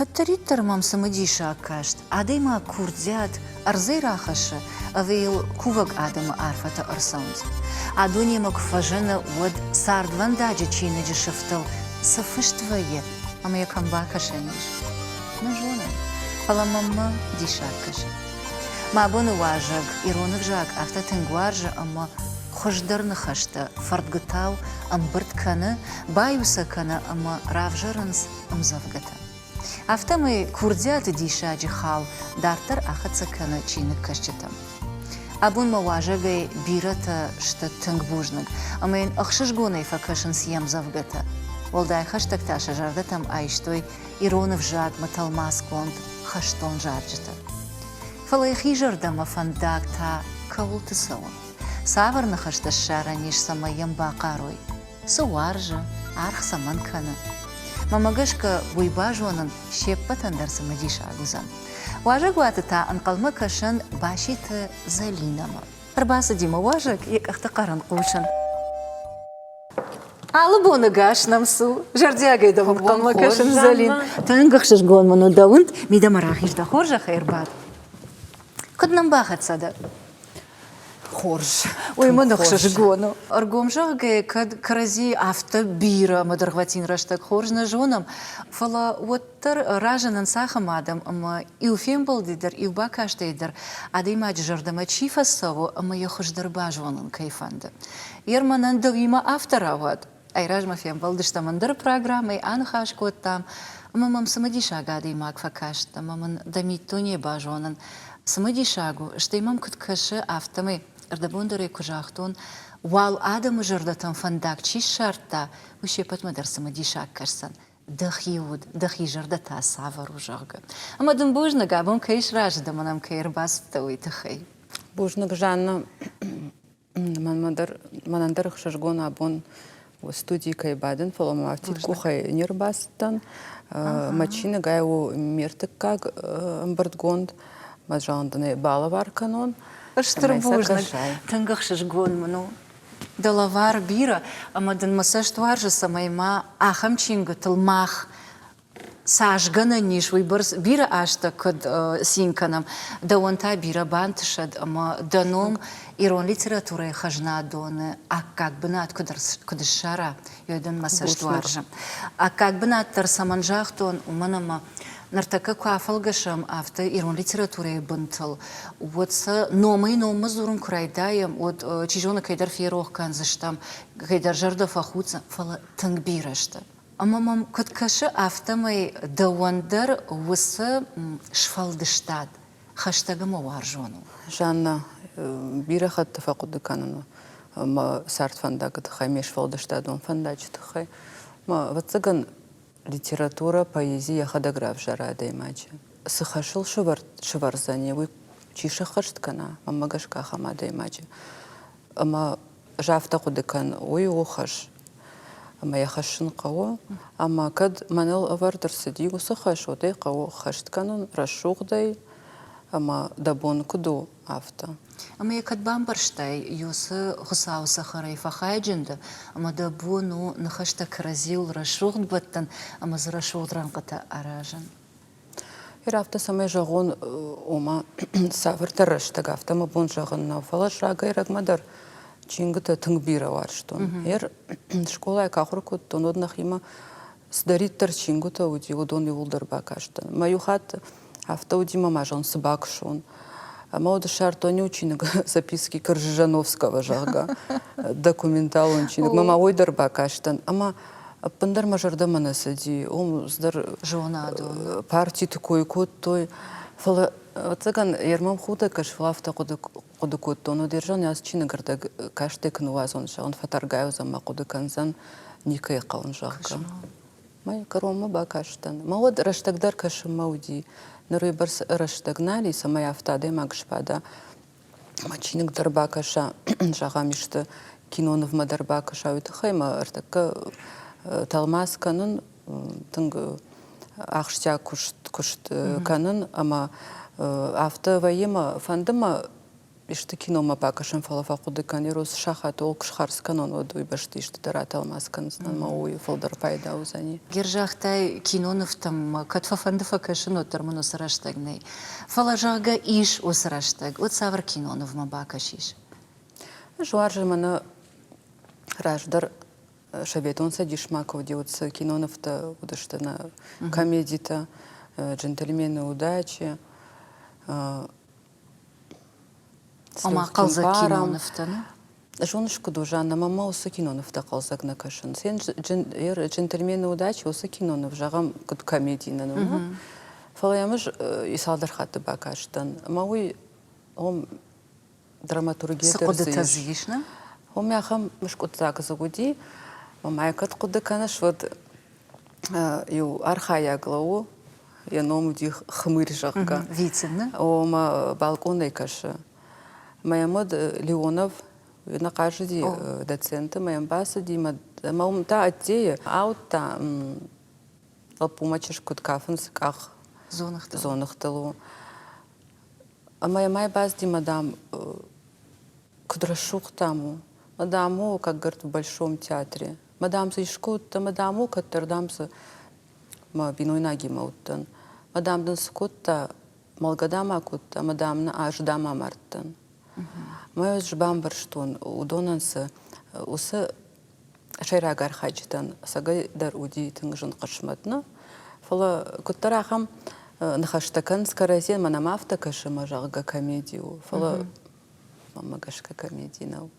Каттариттер мам самадиша акашт, адема курдзят, арзейра хаша, авейл кувак адема арфата арсаунд. Адунима кфажена вод сардвандаджи чинаджи шифтал, сафыштвае, ама я камбака шениш. Нажона, фала мамма диша акаша. Мабуну важак, иронок жак, авта тенгуаржа, ама خۆشدەر نەخەشتە فەردگتاو ئەم بردکەنە باوسەکەنە ئەمە ڕاڤژەرنس ئەم زەڤگەتە. ئەفتەمەی کوردیاتە دیشاجی خاڵ دارتەر ئاخەچەکەنە چینە کەشتم. ئەبوون مەواژەگەی بیرەتە شتە تنگ بوژنگ ئەمەین ئەخشش گۆنەی فەکەشن سیەم زەڤگەتە. وەڵدای خەشتێک تا شەژاردەتەم ئایشتۆی ئیرۆنف ژاک مەتەڵ ماسکۆند خەشتۆن ژارجتە. فەڵەیخی ژەردەمە فەنداک تا کەوڵتسەوە. سافر نخشت الشارع نيش سمايم باقاروي سوارجة عرخ سمان كنا ما مجشك ويباجونن شيبتن درس مديش عجوزان واجك وقتها انقل مكشن باشيت زلينما رباس ديما واجك يك اختقارن قوشن على قاش نمسو جرديا قيدا انقل مكشن زلين تنقخش جون منو داونت ميدا مراخيش دا خورجة خير بعد قد نمباخت صدق خورج ويما نخشش جونو أرجوم جاك كد كرزي أفتا بيرة مدرغواتين رشتك خورج نجونم فلا وتر راجن نساخ مادم أما يوفين بلديدر يوباكاش تيدر عدي ما جردم تشيف السو أما يخش دربا جونن كيفاند يرمن دويما أفتر أود أي راج ما فيهم بلدش تمندر برنامج أنا خاش كوتام أما مم سمديش عادي ماك فكاش أما من دميتوني باجونن سمديش عجو اشتيمم كنت كش أفتمي أردبوندري كجاختون وال آدم جردتن فندق چی شرطه وشی پت مدرسه مدیشا کرسن دخیود دخی جردتا سافر و جاگ اما دم بوج نگابم کیش راج دمنم کیر باس توی تخی بوج نگجان من اندر خشش گون ابون و استودی کی بعدن فلم عرفتی کوخی نیر باستن ماشین گایو میرتکاگ برد گوند مجاندنه بالوار کنون اشتربوجنك تنقخش جون منو دلوار بيرة أما دن مساج توارج سمايما أخم تشينغ تلماخ ساجغنا نيش ويبرس بيرة أشتا كد سينكنم دوانتا بيرة بانتشد أما دنوم إيرون ليتراتورة خجنا دون أكاك بنات كد الشارع يودن مساج توارج أكاك بنات ترسمان جاختون ومنما نرتكا كوافلغشم أفتا إيرون ليتراتورة بنتل واتسا نومي زورن كرايدايم وات تيجونا كيدر في روح كان زشتم كيدر جرد فخوتsa فلا تنبيرشتا أما مم كد كش أفتا ماي دواندر وسا شفالدشتاد خشتاق موارجونو جانا بيرة خد تفقد كاننا ما سارت فندق تخي مش فالدشتادون فندق تخي ما واتساقن литература, поэзия, ходограф жара даймачи. Сахашил шварзани, вы чиша хашткана, мамагашка хама даймачи. Ама жафта кудекан, ой охаш. Ама я хашин као, ама кад манел авардер сидигу сахаш, одай као хаштканун, расшугдай, ама дабон куду авто. أما يكاد بامبرشتاي يوسا خصاو سخري فخاجند أما دابونو نخشتا كرازيل رشوغد بطن أما زرشوغد رانقتا أراجن يرافتا سمي جاغون وما سافر ترشتا غافتا ما بون جاغن نوفلاش راغي راغ مدر چينغتا تنگبيرا وارشتون ير شكولا كاخر كوت تونود نخيما سداريت تر چينغتا ودي ودون يولدر باكاشتن ما يوخات авто удима мажон собакшун. Мода шартони учинок записки Коржижановского жага документал учинок. Мама ойдар бакаштан. Ама пандар мажарда мана сади. Ом здар жонадо. Партий такой кот той. Фала цаган ермам худа кашфлафта кудукот. Он удержан яс чинок гарда каштек нуазон ша. Он фатаргаю за макудуканзан никай калн жага. Май карома бакаштан. Молод раштагдар кашмауди. Норой барс раштагнали самая автода магшпада. Мачинок дарбакаша жагамишты киноны в мадарбакаша уйтхайма артака талмас канун тынг ахштя кушт канун ама авто ваема фандыма işte kino ma bakışın falan fakudıkan eros şahat ol kışkarskan onu duybashti işte darat almaskanızdan ma oyu fıldar payda uzani. Гержахтай кинонов там катфафанды факашын отырмын осыраштагнай. Фалажага иш осыраштаг. От савр кинонов ма бакашиш. Жуаржы мана раждар шаветон садишмаков диотса киноновта удашта на комедита джентльмены удачи. Ама қалза киноновтаны? Жонышку дужана мама осы киноновта қалзак на кашын. Сен джентльмены удачи осы кинонов жағам комедийна ну. Фалаямыш исалдар хаты бакаштан. Мауи ом драматургия Сықуды тазыгишна? Ом яхам мышкут загуди. Мамай кат куды канаш вот ю архая глау. Я ному дих хмырь жахка. Вицина? Ома балконной каша. Моя мод Леонов на каждый доцента моя баса дима маум та отдея аута лапумачеш кут кафенс ках зонах талу. А моя бас дима дам кудрашух таму. Мадаму, как говорят в Большом театре. Мадам зишкут, мадаму, который дамса ма биной наги мауттан. Мадам дан скутта малгадама кутта, мадам на аждама мартан. Мой жбам барштон удонанса усы шайрагар хаджитан сагай дар уди тыңжын қашматна. Фала куттарахам нахаштакан скаразен манамафта кашыма жағга комедию. Фала мамагашка комедийнау.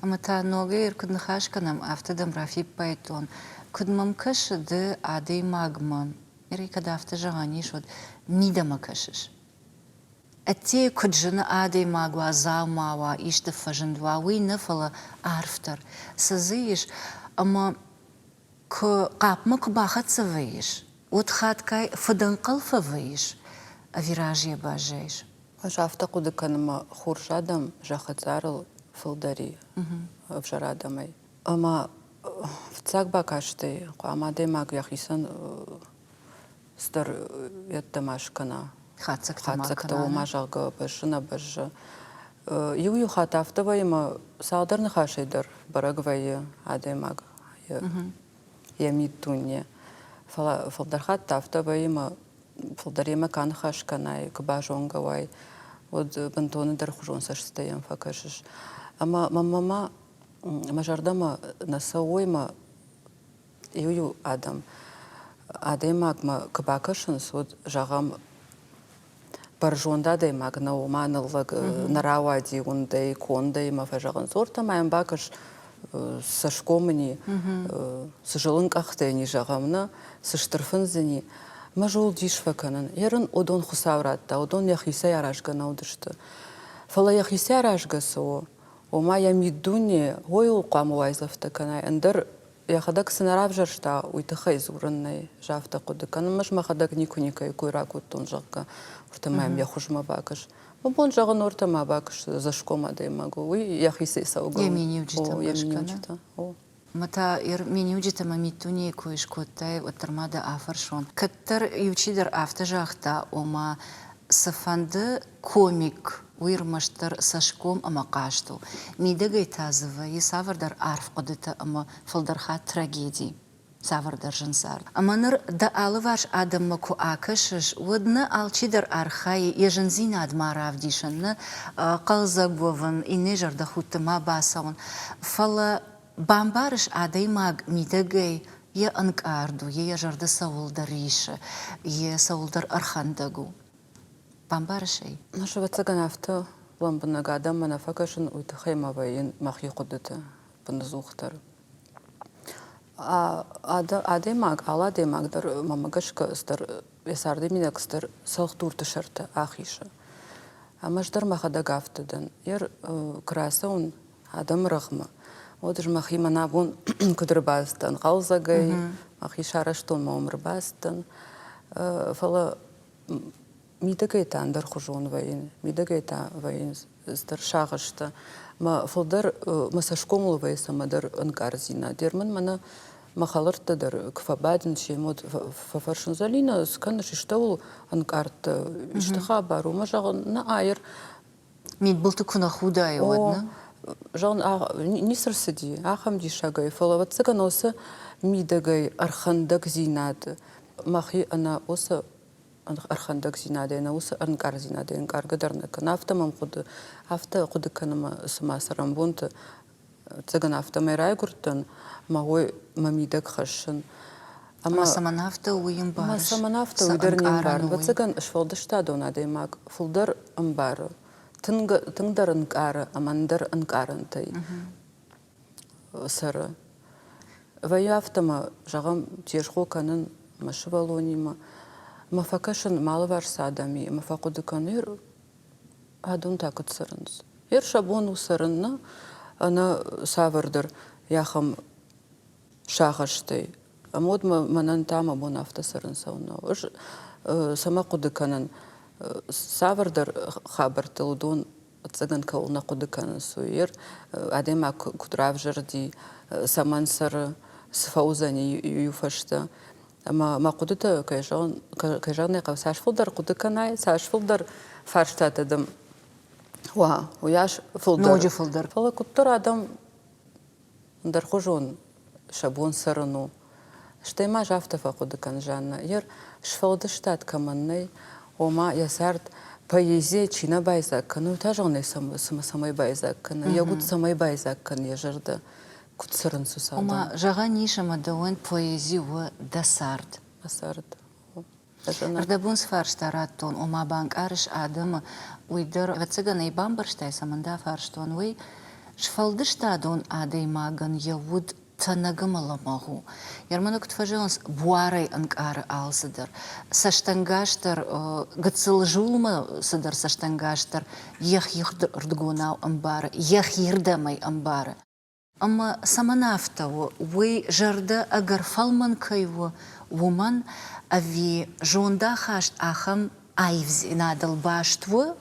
Ама та ногер куд нахашканам автодам рафи пайтон. Куд мамкаш ды адей магман. Ири када авто жағаниш вот мидама кашыш. Ати куджина адей магва заумава иште фажындва уи нефала арфтар. Сазыиш, ама қапма кубахат савыиш. Вот хаткай фаданқал фавыиш. А виражье бажаиш. Жафта кудыканыма хуржадам жахацарыл фылдари в жарадамай. Ама в цак бакашты, амадей маг яхисан стар яттамашкана. Хацакта умажалга башына бажа. Ю хатафтава има салдарны хашайдар барагвайы адей маг. Я митунне. Фалдархат тафтава има фалдарема кан хашканай кбажонгавай. Вот бантоны дархужон сашстаем факашиш. Ама мама мажардама насауйма ю адам. Адаймагма кбакашынс вот жағам баржонда даймаг на уманылык наравади ундай кондай мафажаган сорта маям бакаш сашкомни сжилын кахтени жағамна сыштырфынзени мажол дишфаканан ерын одон хусавратта одон яхиса яражгана удышты фала яхиса яражгасо ома ямидуни ойул қамуайзавта канай андыр яхадак сынарав жаршта уйтыхай зурыннай жафта кудыкан маж махадак никуникай куйракут тон жаққа уртамаем яхужма бакаш бон жағын ортама бакаш зашкома даймагу уй яхиса саугу Ямини уджита Мата мини уджита мамитуни куиш коттай отармада афаршон. Каттар ючидер автожахта ома сафанды комик уйрмаштар сашком ама кашту. Мидагай тазова и савардар арф одыта ама фалдарха трагедии. Савардар жансар. Аманыр да алываш адамма ку акашыш водна алчидар архай ежензина адмара авдишанны қалзаговын инежарда хуттыма басаун. Фала бамбарыш адай маг мидагай я анкарду, я жарда саулдар риша, я саулдар архандагу. Бамбарышай. Наша вацаган авто ламбанага адам манафакашын уйтыхаймавайын махи кудыты бандазухтар. Адемаг, аладемагдар мамагашкастар ясардеминакстар салхтурты шарта ахиша. Амаждар махадагафтадан ер красаун адам рахма. Одж махи манабун кудрбастан қалзагай махи шараштон маумрбастан фала мидагайта андар хужон вайын мидагайта вайын стар шагышта ма фалдар масашкомул вайса мадар анкарзина дерман мана махалыртадар кфабадин шемот фафаршынзалина сканаш иштаул анкарт иштаха бару мажагын на айр Мид был такой худа и одна. Жан ниср сиди, ахам дишагай, фалават цыган оса мидагай архандак зинады. Махи она оса архандак зинады, она оса арнкар зинады, арнкар гадарнак. Нафта мам худы, афта худы канама самасарам бунты. Цыган афта майрай гуртан, магой мамидак хашын. Ама саманафта уйым барыш. Ама саманафта уйдырнем бар. Ва цыган швалдыштаду надаймак, фулдар амбары. Тыңдар ынкары, амандар ынкарынтай. Сары. Вая автома жағам тежғо канын машывалонима. Мафакашын малы варса адами. Мафақуды каныр адун такыт сырыныз. Ер шабону сырынны ана савырдыр яхам шағаштай. Амод манан тама бон авто сырын сауна. Сама куды канын савырдыр хабар тылдун цыган кауна куды канын суер. Адема кудрав жырди саман сыры сфаузани юфашта. Ама кудыта кайжан яқав сашфылдар куды канай, сашфылдар фарштатыдым. Ва, уяш фылдар. Ноджи фылдар. Фала куттыр адам дархожон шабон сырыну. Штайма жафтафа куды канжанна. Ер шфалды штат каманнай, ома ясарт поэзия чина байзакканы, тажығынай самай байзакканы, ягут самай байзакканы ежырды кутсырын сусалды. Ома жаға нишама дауын поэзию дасард. Дасард. Ардабун сфарштараттон, ома банк арыш адымы, уйдыр, вацыганай бамбарштай саманда фарштон, уй шфалды штадон адай маган явуд танагымаламагу. Ярманы күтфажылынс буарай анкары алсыдыр. Саштангаштыр, гыцылжулма сыдыр саштангаштыр, ех рдгунау амбары, ех ердамай амбары. Ама саманафтау, уй жарды агарфалман кайву, вуман ави жонда хашт ахам айвзи надал баштву,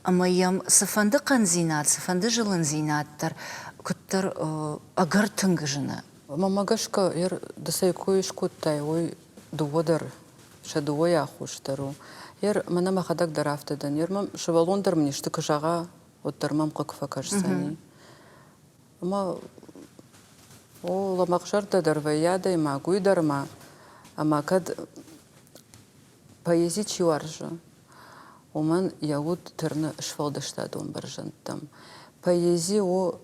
ама ям сафанды канзинат, сафанды жылын зинаттыр, күттір агар тыңгыжына. Мамагашка ер дасай койш куттай, ой дуодар, шадуой ахуштару. Ер мана махадак дарафтадан, ер мам шывалондар мне штыка жага, оттар мам какфа кажсани. Ама о ламақшарда дарваяда има гуйдарма, ама кад поэзи чуаржа. Оман ягуд тырны швалдаштадон баржантам. Поэзи о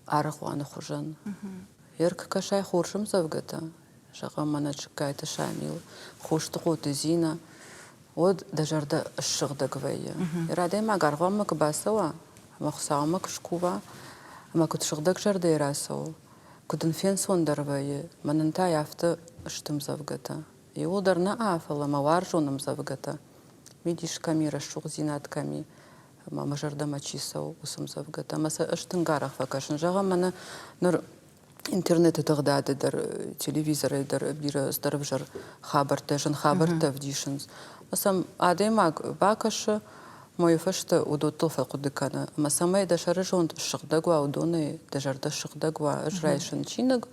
арахуаны хужан. Ерк кашай хуршым завгата. Жаға мана чыкайты шамил. Хушты қоты зина. Од дажарда шығда гвайя. Ирадайма гарғамы кбасава, мақсаума кшкува. Ама кут шығдак жарды ирасау, кудын фен сондарвайы, манынта яфты ыштым завгата. И олдарна афала, мавар жоным завгата. Видиш камира шуқ зинат ками, мама жарда мачисау усым завгата. Маса ыштын гарах вакашын. Жаға мана ныр интернеті тағдадыдыр, телевизорыдыр, бирі здарып жар хабарты, жын хабарты вдишыныз. Масам адаймак бакашы, мой фашта удотыл факудыкана. Ама самай дашары жон шықдагва удоны, дажарда шықдагва жрайшын чинаг,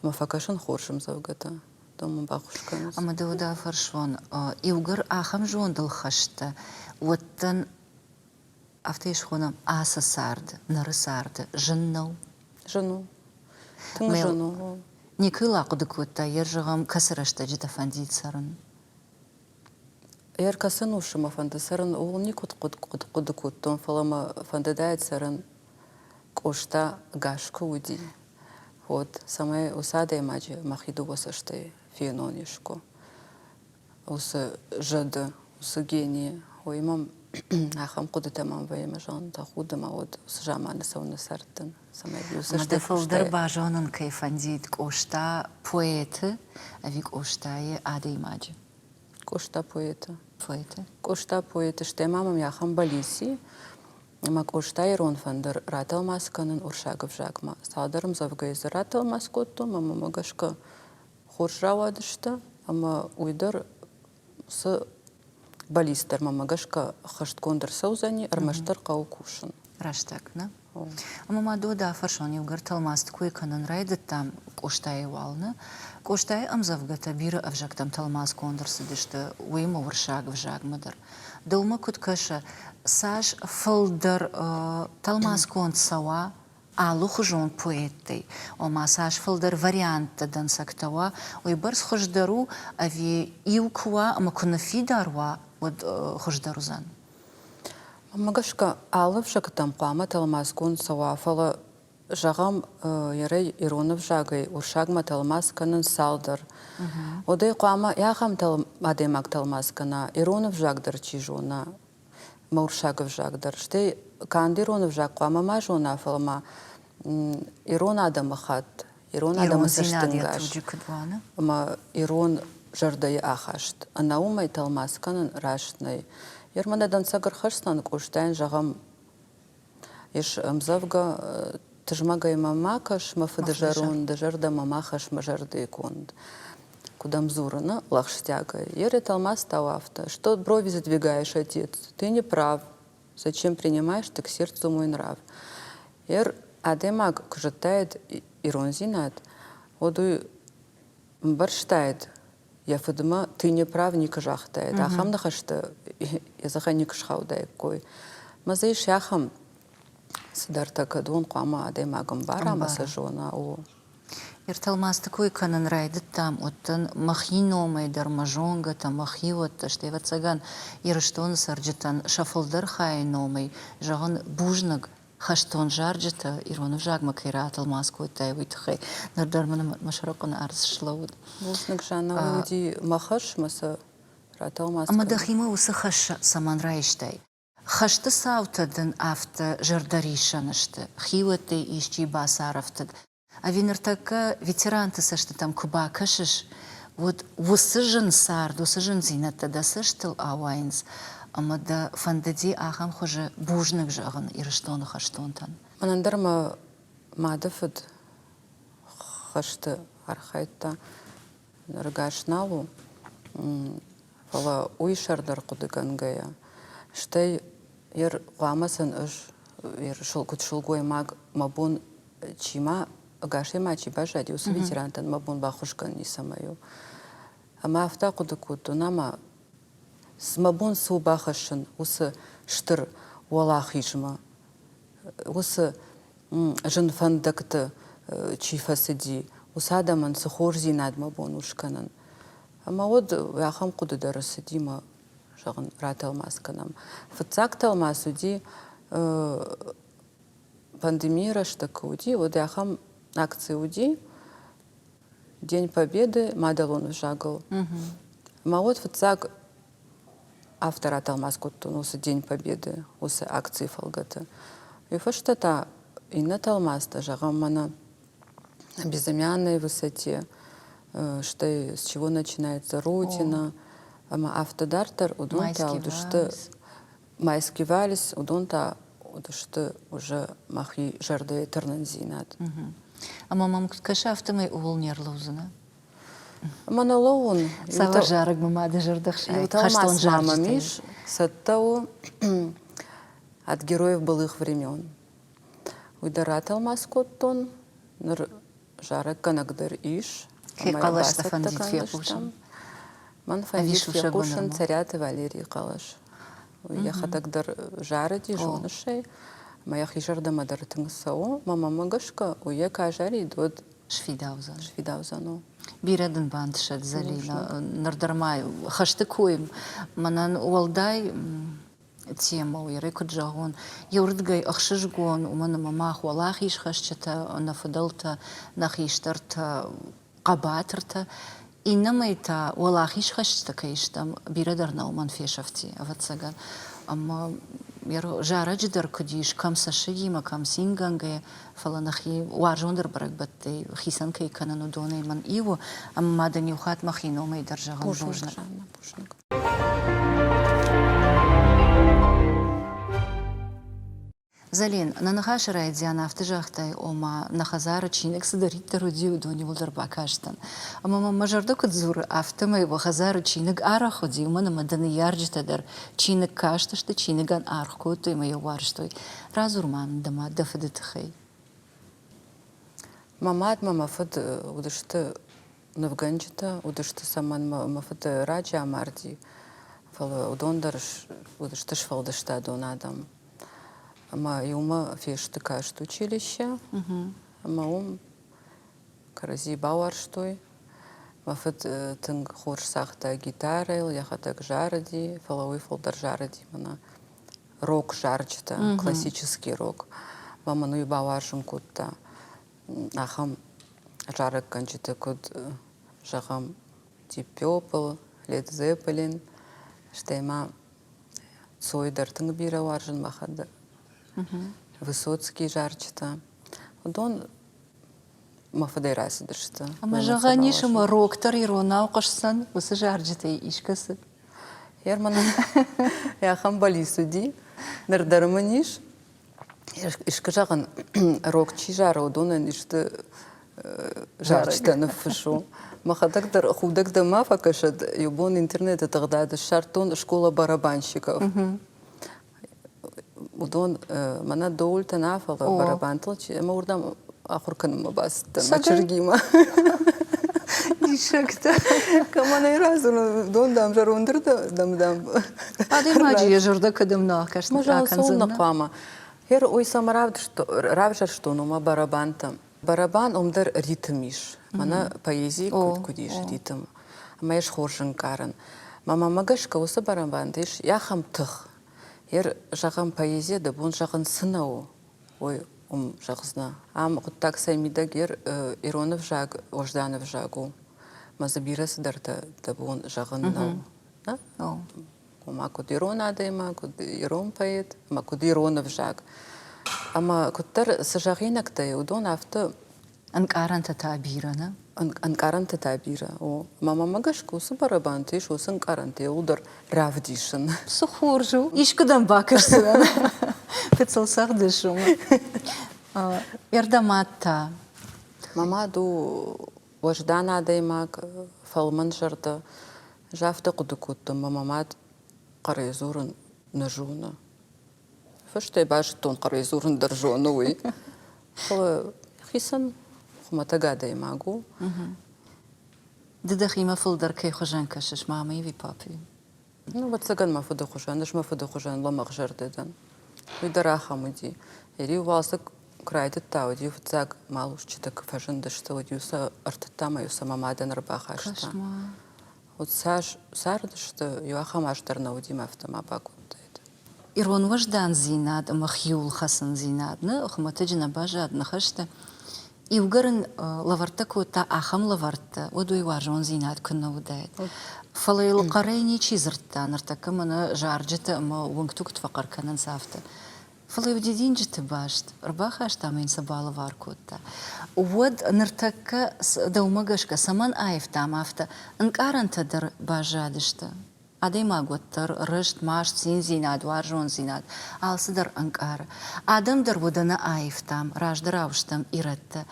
ама факашын хоршым завгата. Дому бақушканыз. Ама дауда фаршвон, иугар ахам жондыл хашта, оттан автайш хонам аса сарды, нары сарды, жыннау. Жыну. Тың жыну. Никыла кудыкутта, ержығам касырашта житафандит сарын. Ер касын ушыма фандасарын, ол не кудыкуттон фалама фандадает сарын кошта гашка уди. Вот, самай усада имаджи махиду восаштай фенонишко. Усы жады, усы гении. Ой, мам, ахам кудытамам вайма жан, та худама вот усы жаманы сауны сартын. Мада фалдар бажонын кайфандит кошта поэты, ави коштае ада имаджи. Кошта поэта. Поэты. Кошта поэта, что мамам яхам балиси, ма кошта ирон фандер ратал масканын уршагов жагма. Салдарым завгайзы ратал маскотту, мама магашка хоржравадышта, ама уйдар с балистер, мама магашка хашткондер саузани, армаштар каукушын. Раштак, на? Ама маду да фаршон югар талмаст куй канын райды там коштае валны. Коштае амзавгата биры авжак там талмаз кондыр сыдышты уйма уршаг вжаг мыдыр. دوما كنت كشا ساش فلدر تلماس كونت سوا آلو خجون بويتي وما ساش فلدر فاريانت دان سكتوا ويبرس خجدرو أفي إيوكوا أما كنا في داروا ود خجدرو زان Магашка алып шакытам қуама талмас кун сауафала жағам ерей иронов жагай уршагма талмас канын салдыр. Одай қуама яхам адемак талмас кана иронов жагдыр чижуна мауршагов жагдыр. Штей канди иронов жаг қуама мажуна фалма ирон адамы хат, ирон адамы сыштынгаш. Ма ирон жырдай ахашт. Анаумай талмас канын раштнай. Ерманадан сагыр хашсан куштайн жағам еш мзавга тыжмагай мамакаш мафыдыжарун дыжарда мамахаш мажарды иконд. Куда мзурана лахштяга. Ере талмас тавафта. Что брови задвигаешь, отец? Ты не прав. Зачем принимаешь, так сердцу мой нрав. Ер адемаг кжатает иронзинат. Оду барштает. Я фадма, ты не прав, не кажахтает. Ахам нахашта, я захани кашхаудай кой. Мазаиш яхам сидарта кадун куама адемагам бара масажона о. Ирталмас такой канан райдет там, оттан махино майдар мажонга, там махиот, штева цаган, ирштон сарджитан шафалдар хайномай, жаган бужнаг, хаштон жарджита, иронов жагма кайра талмас койтай витхай, нардармана машаракон арс шлауд. Бужнаг жана уди махаш маса раталмас. Амадахима усы хаш саман райштай. Хашты саутадын афта жардаришанышты, хиваты ищи басарафтад. А винертака ветеранты сашты там куба кашиш, вот вусыжын сард, вусыжын зината да саштыл ауайнс, ама да фандади ахам хоже бужныг жағын ирыштоны хаштонтан. Манандарма мадафыд хашты архайта ргашналу, фала уйшардар кудыгангая. Штей ер ламасан ыш, ер шулгой маг мабун чима, гаши мачи бажади усы ветерантан мабун бахушкан не самаю. Ама афта кудыкуту нама с мабун су бахашын усы штыр уалах ижма. Усы жын фандакты чифасыди. Усадаман сухорзи над мабун ушканан. Ама од яхам кудыдарысыди ма жағын раталмас канам. Фыцак талмас уди пандемия раштака уди, вот яхам акции уди, День Победы, мадалон жагал. Ма вот фыцак автора талмас куттун, усы День Победы, усы акции фалгата. И фаштата инна талмаста жағам мана на безымянной высоте, что с чего начинается Родина. Ама автодартер удунта удушты майский валис удунта удушты уже махи жарды тернанзинат. Ама мам каша автомай уволнер лузына. Монолоун. Сава жарыг мамады жардахшай. Талмас мама миш саттау от героев былых времен. Уйдара талмас коттон ныр жарыг канагдыр иш. Калаш тафандит фиапушам. Ман фандит фиапушан царят и Валерий Калаш. Я хатагдыр жарыди жонышай. Моя хижарда мадар тыңсау. Мама магашка уе кажари дод Швидаузан. Швидаузану. Биреден бандшат залина. Нардармай. Хашты коим. Манан уалдай тема уйры куджагон. Юрдгай ахшижгон. Умана мамах уалахиш хашчата. Нафадалта нахиштарта قباترتا إنما يتا والله خيش خشتا كيشتم بيردرنا ومن في شفتي أفتسجن أما يرو جارة جدر كديش كم سشيجي ما كم سينجانجي فلانخي وارجوندر بركبتي خيسان كي كانوا دوني من إيوه أما ما دنيو خات مخينو ما يدرجا غنبوجنا Залин, на нахаш райдиана автожахтай ома нахазара чинек садарит тарудиу дони волдар бакаштан. Ама мажарда кадзур автома его хазара чинек арахуди умана маданы ярджитадар чинек кашташта чинеган архку то има яварштой. Разурман дама дафадытхай. Мамат мама фад удашты навганчита удашты саман мафад раджа амарди. удондерш удыштыш фалдыштадон адам. Ама юма фештыкашт училище. Ама карази бауарштой. Мафет тынг хорсахта гитара, яхатак жарди, фалауи фолдар жарди, мана рок жарчта, классический рок. Маману и бауаршым кутта. Ахам жарык канчита кут жахам Deep Purple, Led Zeppelin, штема Цойдар тынг бира варжын махады. Высоцкий жарчта. Удон мафадай расыдышты. Ама жағанишым роктар ирона оқышсан, осы жаржытай ишкасы. Ермана яхам бали суди, нардарманиш. Ишка жағын рокчи жары удонын ишты жарчта нафышу. Махадагдар худагда мафакашад юбон интернета тагдады шартон школа барабанщиков. Удон мана доульта нафала барабантылчи, ама урдам ахурканыма басты, мачыргима. Ишакта. Камана и разу, дон дам жарундырда, дам. Адай маджи ежурда кадым нақашт. Мажалса улнақама. Хер ойсам равжар что, нума барабанта. Барабан умдар ритмиш. Мана поэзии кудиш ритм. Ама еш хоржын каран. Мама магашка осы барабанта, еш яхам тых. Ер жағам поэзия да бун жағын сынау. Ой, жағызна. Ам құттак саймидаг ер Иронов жаг, Ожданов жагу. Мазабирасы дарда да бун жағын нау. Ма куд Ирон адайма, куд Ирон поэт, ма куд Иронов жаг. Ама куттар сажағинактай удон авто Анкаранта табирана. Анкаранта табира. Мама магашка осы барабанты, еш осы анкаранты, улдар равдишын. Сухуржу. Ишкадан бакырсын. Пецалсақ дышым. Ердаматта. Мама ду Ождан адаймак, фалман жарды. Жафты құдыкутты, мамамат қарайзурын нажуна. Фаштай баш тон қарайзурын даржуны уй. Хисан хуматага даймагу. Дедахима фылдар кей хожан кашыш мамы и папи. Ну, вот цаган мафуды хужан, даш мафуды хужан ламақ жардыдан. Уйдараха муди. Ери увалсык крайды тауди, вцаг малуш читак фажындышты, удиуса артыттама юса мамадан рбахашта. Кошмар. Вот сардышты, юахам аштарна удим автомабакуттайды. Ирон важдан зинад, махюл хасан зинадны, хматыджина бажадны хашта. И угарын лаварта кота ахам лаварта, одуй важон зинад күнна удайд. Фалайл қарайни чизыртта, нартака мана жарджыта, ма уңктук тфақар канан сафта. Фалай удидин жыты башт, рбаха аштамайн сабала вар кота. Уод нартака даумагашка саман айфтам афта, нкаранта дар бажадышта. Адай маготтар, рышт, машт, син зинад, варжон зинад, алсыдар анкара. Адам дар водана айфтам, раждар ауштам иратта.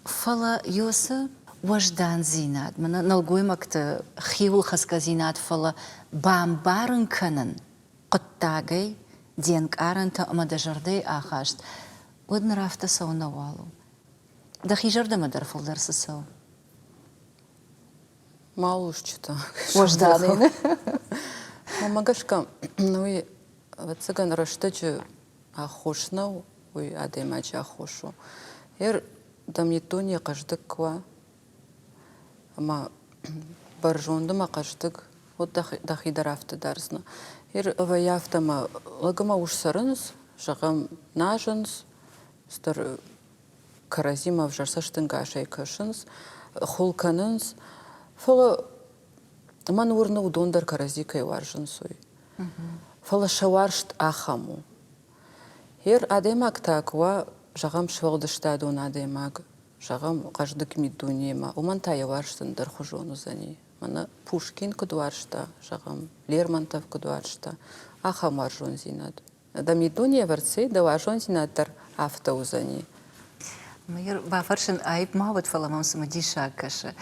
Фала йоса важдан зинад. Мана налгоймакта хивул хаска зинад фала бамбарын канан. Qottagay денк аранта амадажардай ахашт. Одна рафта сау навалу. Да хижарда мадар фолдарсы сау. Малушчата. Важдан. Мамагашка, ну и вот цыган раштачы ахошнау, ой, адаймачы ахошу. Эр дамнитония каждык ква. Ама баржондыма каждык. Вот дахидарафты дарзна. Эр ваяфтама лагама уж сарынс, жағам нажынс, стар каразима в жарсаштынга шайкашынс, холканынс. Фала ман урна удондар каразикай варжынсуй. Фала шаваршт ахаму. Эр адаймак таква, жағам швалдыштадун адаймак, жағам каждык мидунема. Умантая варштын дархужону зани. Мана Пушкин кудваршта, жағам Лермонтов кудваршта, ахам варжон зинад. Да мидуния варцей, да варжон зинадтар автоузани. Майыр бафаршын айып мават фаламам самадиша каша.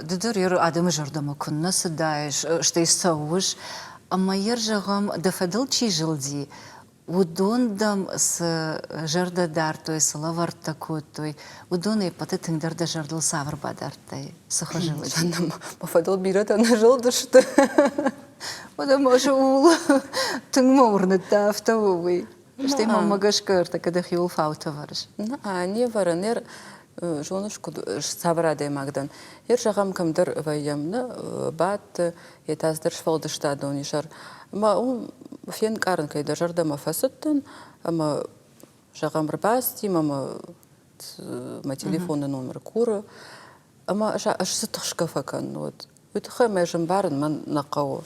Дудур юр адымы жардама күнна сыдайш, штай сауыш. Майыр жағам дафадыл чи жылди. Удондам с жарда дартой, с лаварта котой. Удоны паты тыңдарда жардыл савр бадартай. Сахажилы. Жанам мафадыл бирата на жылдышты. وده може ул тыңморны тафтавый. Штей мама гашкарта, когда хил фаута варш. Не варанер жонушку сабраде магдан. Жағам кімдір вайямны бат етаздыр шфалдыштады онишар. Он фен карын кайда жардама фасыттын, ама жағам рбасти, ама телефонный номер куры. Ама аш сытықшка факан. Үтіхай мәжім барын ман нақауы.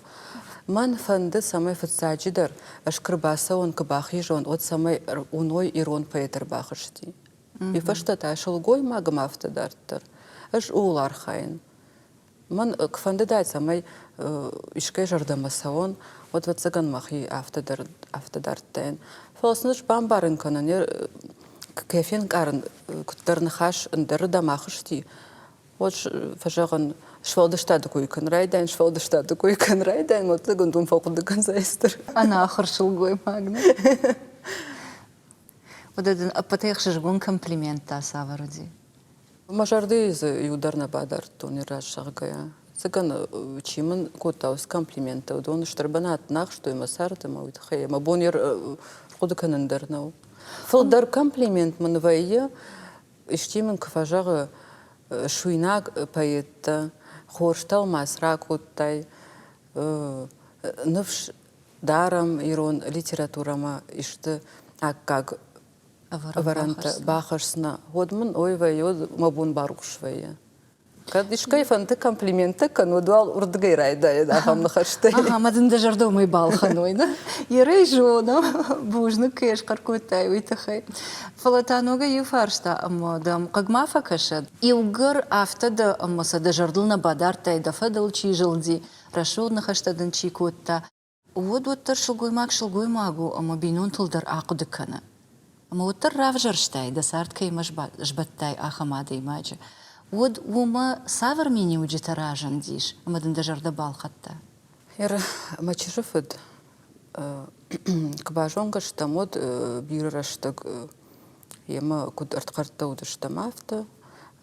Ман фанды самай фатсаджидар, аш кырбаса он кабахи жон, от самай уной ирон паэтер бахышти. И фаштата ашылгой магым автодартыр. Аш улар хайын. Ман кфанды дай самай ишкай жардамаса он, вот цыган махи автодартын. Фалсыныш бамбарын кананер кефен карын күттерні хаш ындыры да махышти. Вот фажаган швалдыштады койкан райдан, швалдыштады койкан райдан, вот цыган дум фалқудыган зайстыр. Ана ахыршылгой магны. Вот это апатех жгун комплимент та саваруди. Мажарды из юдарна бадар тони раз шагая. Цыган чимын котаус комплимента. Он штарбанат нах, что има сартама, вот хай, ма бонер худыкан ындырнау. Фалдар комплимент манвайя, иштимын кфажага шуйнак поэта, хорштал масра коттай, нывш дарам ирон литературама ишты аккаг варанта бахарсна. Годмын ойвай мабун барушвая. Кадишкай фанты комплименты канудуал урдгай райда дахам нахаштай. Ага, мадын да жардомай балханой, да? Ерей жона, бужны кеш каркотай уйтахай. Фалатанога юфаршта, амма дам кагмафа кашад. Илгыр автада аммаса да жардылна бадартай да фадал чижылди. Рашод нахаштадан чикотта. Вот шылгой магу, амма бинун тылдар ақудыкана. Амма оттар равжарштай, да сарткай жбаттай ахамада имаджа. Вот ума савар мини уджитаражан диш, амадын да жарда балхатта. Мачишыфыд кбажонга штамод бирраштаг ема куд арткарта удыштамафта,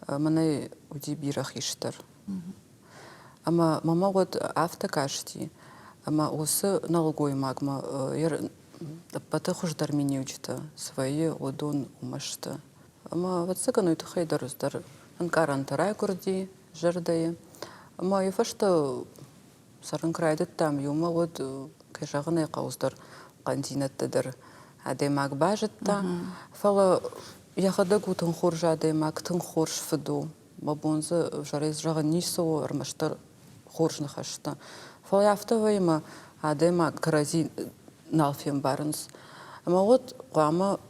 манай уди бирах иштар. Ама мама вот авто кашти, ама осы налгой магма, пата хуждар мини уджита, свои одон умашта. Ама вот цыгану это хайдаруздар. Анкаран тарай курди, жардайы. Ама ефашта сарын крайдыт там, юма вот кешағынай қауыздар қандинаттыдыр адемак бажытта. Фала яхада гутын хорж адемак, тын хорж фыду. Мабонзы жарайыз жағын нисо армаштар хорж нахашта. Фала яфтавайма адемак карази налфем барынс. Ама вот қуама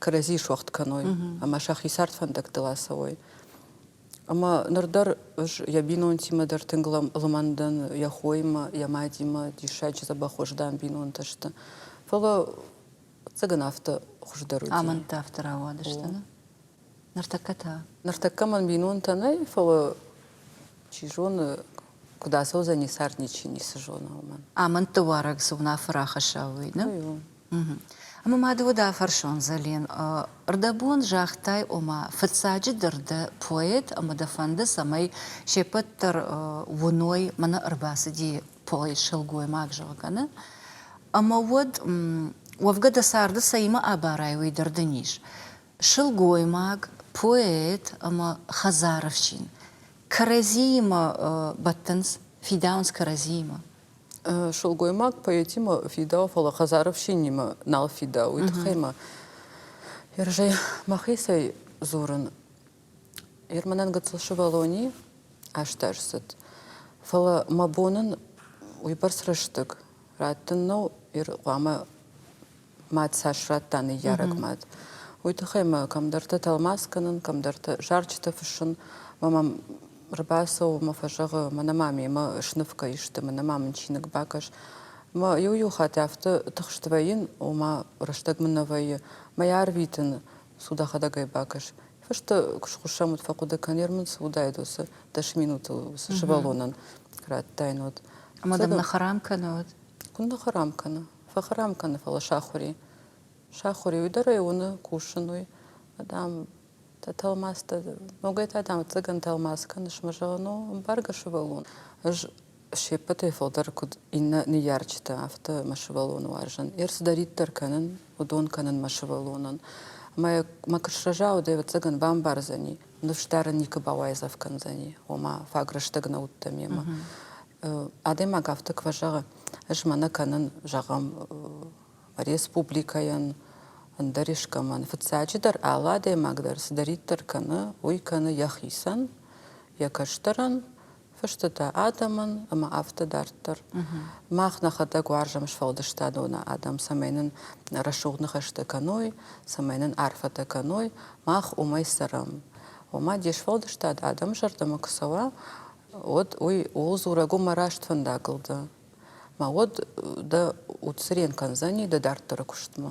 карази шуақт каной. Ама шахи сартфандак дыласавой. Ама нардар ябинон тимадар тынглам ламандан яхойма, ямадима, дишач забахождан бинон ташта. Фала цыганафта хуждаруди. Аманта автора одыштана. Нартаката. Нартакаман бинон танай, фала чижон куда соза не сарничи не сажона уман. Аманта варак зуна фарахашавый, да? Ама мадо да фаршон зален. Ардабон жахтай ома фатсаджи дырда поэт, ама да фанда самай шепаттар вуной мана арбасади поэт шелгой маг жалгана. Ама вот вавгада сарда сайма абарайвай дырданиш. Шелгой маг, поэт, ама хазаровчин. Каразима баттанс, фидаунс каразима. Шелгой маг поэтима фидау фала хазаровщинима нал фидау итхайма. Иржай махисай зурын. Ирманан гацлшывалони аштарсыт. Фала мабонын уйбар срыштык. Раттыннау ир гама мат сашраттаны ярак мат. Уйтхайма камдарта талмасканын, камдарта жарчта фышын. Мамам рбасау мафажага манамами ма шнывка ишты манамам чинык бакаш ма ю хат авто тахштвайын ома раштагмнавай маяр витен суда хадагай бакаш фашта кушхушамут факуда канермын суда идосы даш минуту с швалонан крат тайнот Мадам на харамкана вот кунда харамкана фахарамкана фала шахури уйдара оны кушынуй адам талмаста, много это там цыган талмаска, наш мажано барга шевалун. Ж شيبته فلدر كود إن نيارجته عفته مشوالون واجن إرس داريتر كنن ودون كنن مشوالونن ما كرشجاو ده وتسجن بام بارزني نفشتارن نيكباوايزف كنزني وما فاغرشتغنا وتميما أديما عفته كفجا أجمعنا كنن جاغم республикаян андаришкаман фцачидар аладе магдерс дариттер кана уй кана яхисан якаштаран фштата адаман ама автодартер махна хата гваржам шфалдштадона адам самайнен рашугны хашта каной самайнен арфата каной мах умайсарам ума дешфалдштад адам жардама ксава от уй улзурагу мараштфанда кылды ما ود ده وتسرين كان زني ده دارت ركشتما.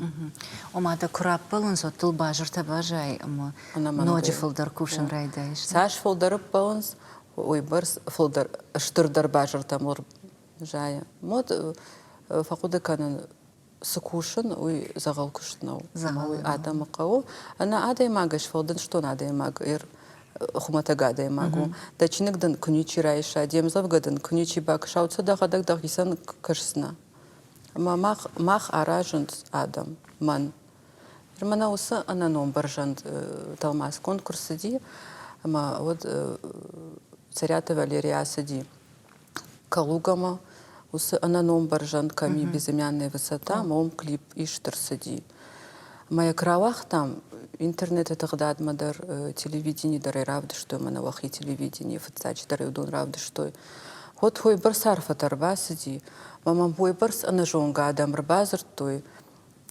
وما ده كرابلون زود الباجر تباجي أما نوجي فلدر كوشن رايدايش. ساش فلدر بالانس ويبرس فلدر اشتر در باجر تمر جاية. مود فقود كان سكوشن ويزغل كشتناو. زغل. آدم قاو. أنا آدم ماجش فلدن شتون آدم ماجير. خمتاجاده ماغو دچنك دن كنيچي رايشا ديمزов гаден كنيچي باك шауца дагадак дагисан кырсна мах аражент адам ман мана уса ана номер жант талмас конкурсыди ама вот царята Валерия сади калугама уса ана номер жант ками безымянная высота мом клип иштырсыди моя кравах там интернет это гдад мадар телевидение дары равды что мы на вахи телевидение фцач дары удон равды что вот хой барсар фатарба сиди мамам хой барс ана жонга адам рбазр той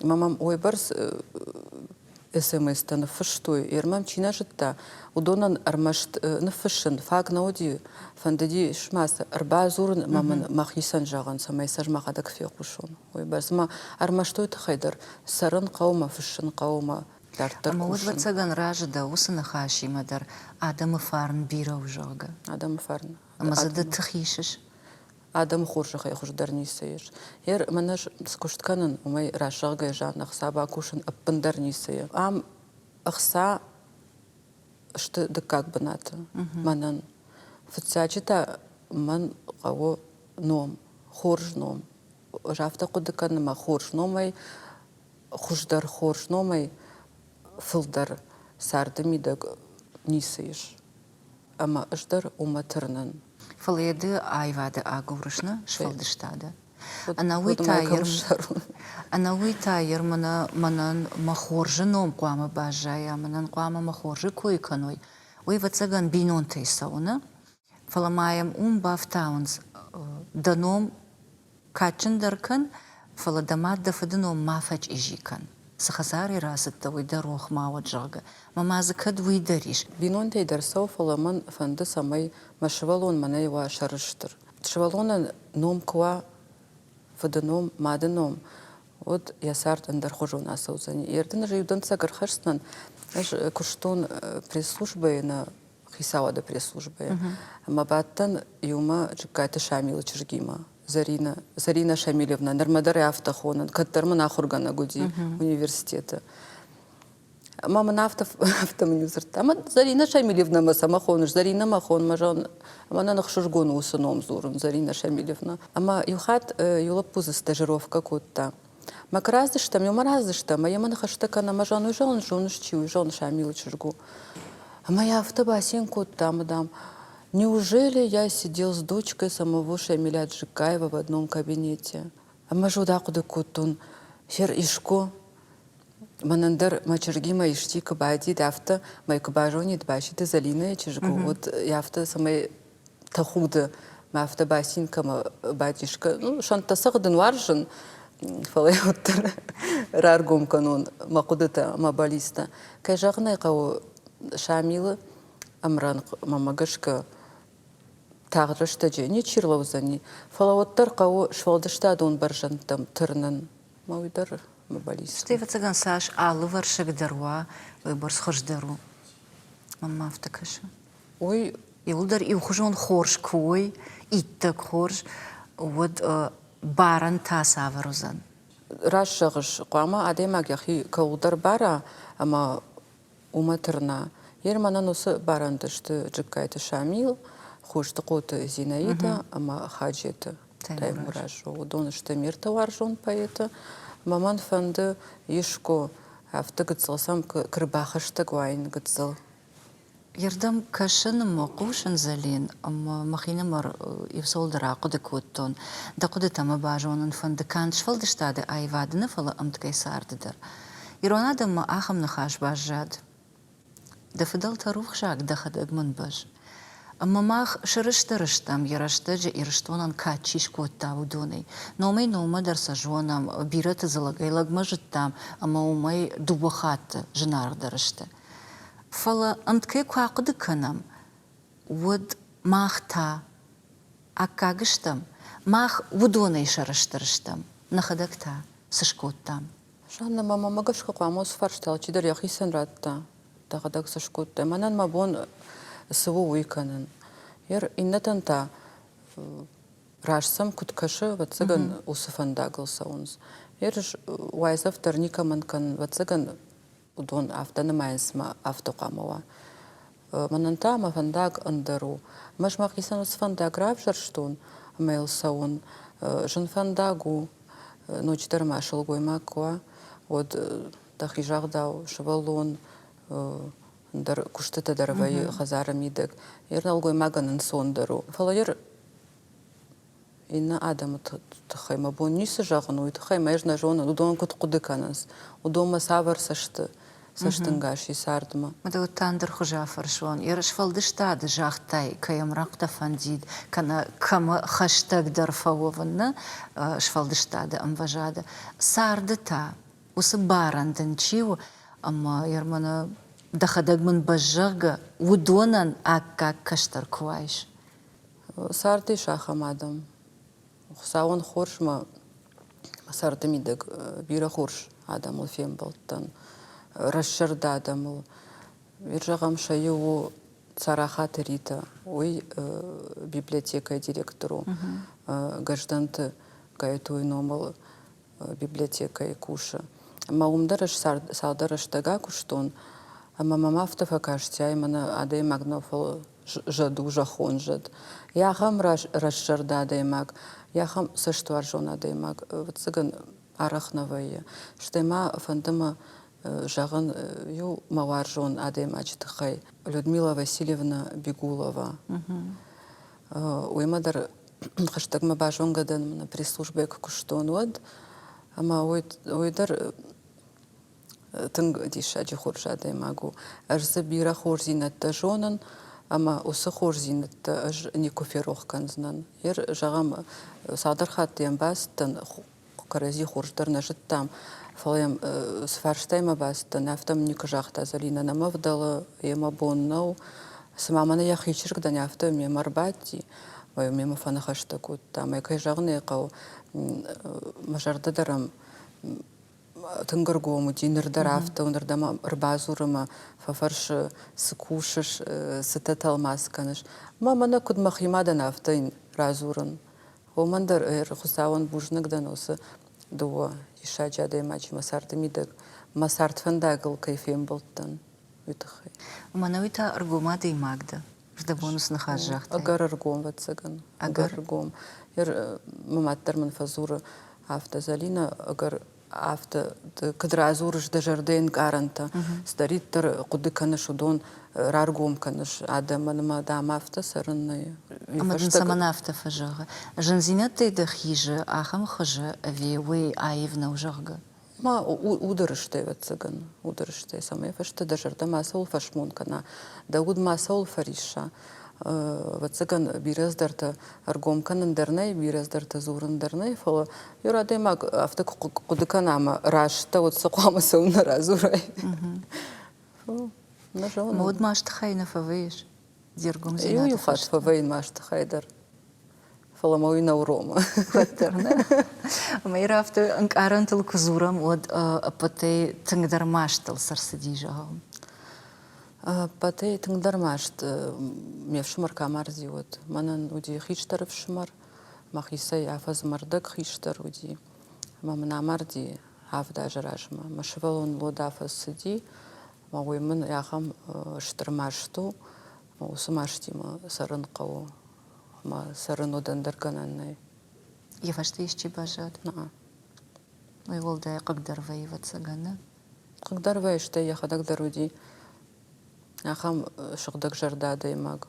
мамам ой барс смс тан фштой ермам чина житта удонан армашт нафшин фак науди фандади шмас арбазурн маман махисан жаган самай сажма хадак фекушон ой барс ма армаштой тхайдар саран қаума фшин қаума أما ود بتسجن راجدة وصلنا خاشي مدر آدم فارن بيرا وجاجة آدم فارن أما زاد تخيشش آدم خورش خي خوش درني سير ير منش سكوشت كانن وما راشاجة جان أخسابا كوشن أبندرني سير أم أخسا شت دكاك بناته منن فتساجتا من قو نوم خورج نوم رافتا قد كان ما خورج نومي خوش در خورج نومي فلدر ساردمي دق نيسيش أما أشدر ومترنن فليد أيوة أقولشنا شفلدشتاده أنا ويتاير منن مخورجنوم قام باجايا منن قام مخورج كوي كنوي ويفتسجن بينون تيسونا فلمايم بافتاونز دنوم كاتشن دركن فلدمات دفدنوم ما فج إجيكن سخساري راست ويدروخ ما وجاجة ما زكد ويدريش بينون تيدر سوف لمن فند سمي مشوالون مني وشرشتر شوالون نوم كوا فدنوم مادنوم ود يسارت اندر خجون اسوزني يردن جيودن سكر خرستن اش كشتون пресс-службы на хисавада пресс-службы ама баттан юма жиккайта шамила чиргима Зарина Шамилевна, нормадар автохонан, катарман ахургана гуди университета. Мама на автоманизрта. Ама Зарина Шамилевна ма самахонуш, Зарина махон мажан, ама на нахшургону усаном зурун, Зарина Шамилевна. Ама юхат юлапуза стажировка котта. Мак раздыштам, юма раздыштам, а яма нахаштакана мажан уйжан, жонушчи уйжан Шамила чиргу. Ама я автобасин котта, мадам. Неужели я сидел с дочкой самого Шамиля Джикаева в одном кабинете? А мажуда куда кутун, хер ишко, манандар мачергима ишти кабади дафта, май кабажони дбаши ты залина чижгу, вот яфта самай тахуда, мафта басин кама батишка, ну шантасагдын варжын, фалай оттар раргом канон, макудата мабалиста, кайжагнай кау Шамила, амран мамагашка, тағрышта жені чирлаузани. Фалауаттар қауы швалдыштадуын баржантам тұрнын. Мауидар мабалист. Штейва цыган саш алы варшык даруа, выборс хождару. Мамма автакаша. Ой. И улдар и ухожон хорш кой, иттак хорш, вот баран тасаварузан. Рашшағыш қуама адемаг яхи каудар бара, ама уматырна. Ерманан осы барандышты джиккайты Шамил, خوش تقوت زينايدا أما حاجة تيموراج ودون اشتمير توارجون بايتا مامان فند يشكو عفتك تصلسام كرباخشتك وعين قتزل يردم كشن موقوشن زلين أما مخينا مر يفصل دراقو دكوتون دقود تما باجون فند كانش فلدش تاد أي وادنا فلا أمت كيسار در يرونا دم آخم نخاش باجاد دفدل تروخ شاك دخد أجمن باج أما ماخ شرشتم يرشتج يرشتونن كاتشيش كوتا ودوني نومي در سجونم بيرت زلقي لقمجتام أما ومي دوبخات جنار درشته فلا أمت كي قاقد كنم ود ماخ تا أكاقشتم ماخ ودوني شرشترشتم نخدك تا سشكوتام شان ماما ما قفش قاموس فرشتال تشدر يا خيسن راتا تاخدك سشكوت منن ما بون سوو ويكنن ير إنتن تا راشسم كنت كشه وتسجن وصفن داغل ساونز يرش وايزف ترنيكا من كان وتسجن ودون أفتنا ما يسمع أفتو قاموا منن تا ما فنداغ أندرو مش ما خيسن وصفن داغ رافشرشتون ميل ساون جن فنداغو نوچ در ماشل گوی ماکوا ود تخیجاق داو شوالون در کشته در وی خزار میدک یرنال گوی ماگنن سوندرو فلایر این آدم تخیم بونیس جاگنوی تخیم ایرنا جونا دون کت قدکانس ودوم سافر سشتنگاشی ساردما مدو تاندر خجافر شون يرش فلدش تاد جاختاي كيم رقت فنديد كان كم خشتك در فوونا شفلدش تاد ام وجاده ساردتا وسبارن دنچيو اما يرمنا دخدق من بجغ ودونن اكا كشتر كوايش ساردي شاخم آدم خساون خورش ما سارد میدگ بیره خورش آدم الفیم بلتن رشرد آدم ویرجام شایو صراحت ریتا وی بیبلیотека دиректору гражданты кайтуй номал библиотека и куша ма умдараш салдараш тага куштон ама мама автофакашти аймана адей магнофол жаду жахон жад яхам расшарда адей маг яхам саштуаржон адей маг вцыган арахновая штема фандама жаган ю маваржон адей мачтхай Людмила Васильевна Бегулова уймадар хаштаг ма бажон гадан на пресс-службе куштон вад ама ойдар тынг дишаджи хоржадей магу арза бира хорзинатта жонан ама усы хорзинатта аж никоферох канзнан ер жагам садар хаттем бастан карази хорждар нажыттам фалем сфарштайма бастан автом никажахта залина намавдала ема боннау самамана я хичрик да нафта мемарбати вай мема фана хаштагут там экай жагны кау мажарда дарам тынгыргому динердар авто унардама рбазурма фафарш скушаш сетаталмас каныш мамана кудмахимада нафтын разурын омандар хусаун бужнагдан осы дуа ишаджаде мач масарты мидак масарт фандагл кайфем болтан ütхай манавита аргумады магда жда бонус нахажахт агар аргум ватсаган агар аргум ер маматтар мен фазура автозалина агар авто кадразурш да жарден гаранта стариттер кудыканы шудон раргум каныш адаманма дам авто сарынны амадын саманавта фажага жанзинатты да хижа ахам хажа веуи аевна ужага ма ударыштай ватсаган ударыштай самая фашта да жарда масол фашмон кана да уд масол фариша ватсаган бираздарта аргом канандарнай бираздарта зурындарнай фала юрадай маг авто кудыканама рашта вот сакламаса уна разурай мод машт хайна фавеш диргум зината ю фат фавейн машт хайдар фала моина урома фаттерна майра авто анкарантыл кузурам от апатей тыңдар маштал сарсидижа патей тыңдар машт мевшмар камарзи вот манан уди хиштар вшмар махисай афаз мардак хиштар уди мамна марди авда жарашма машвалон лодафас сиди мауйман яхам штырмашту Усумаштима сарын қау, сарын одан даргананной. Еваштыйшчи бажат. Ну и волда когда воеваться гана. Когда рваешься, я ходак даруди. Ахам шугдак жардада и маг.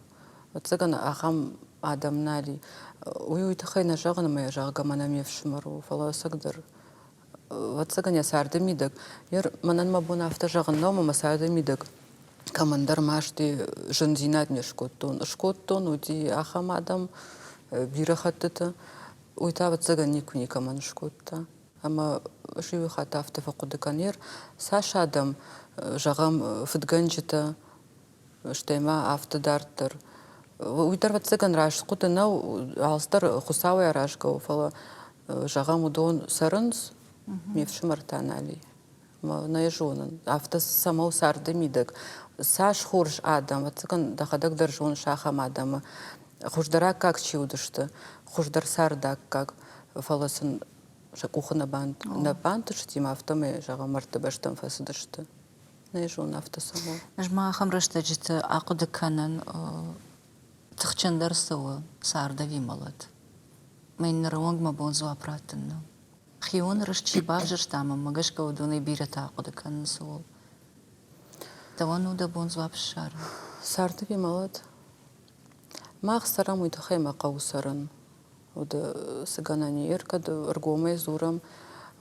Вот цаган ахам адам нали. Уютахай на жаган моя жага манами в шмару. Фаласагдар. Вот цаган я сарды мидак. Яр манан мабуна автожаган но мама сарды мидак. Командар машти жандинат не шкоттон. Шкоттон уди ахам адам бирахаттата. Уйта вот цаган никуни коман шкотта. Ама живи хата автофакудыканер. Саш адам жагам фитганджита. Штема автодартер. Уйтар вот цаган раш скутына алстар хусауя рашка фала жагам удон сарынс мевшимартанали. Наежонан авто самау сарды мидак. Саш хорш адам вот цаган дахадак держон шахам адама. Хуждара как чудышты. Хуждар сардак как фаласын кухона банд на бантыштим автоме жагам мартыбаштан фасыдышты. Наежон авто самау. Нажма хамрашта жит акуды канан тхчандар сова сарда вималат. Мен ронг ма бонзу апратынна. Хион рашчи бавжыр тама магашка удуны бират акуды канан сова. Тавану да бонзу апшар. Сарда вималат. Мах сарам уйдахай мақау саран. Ода сыганани еркад аргомай зурам.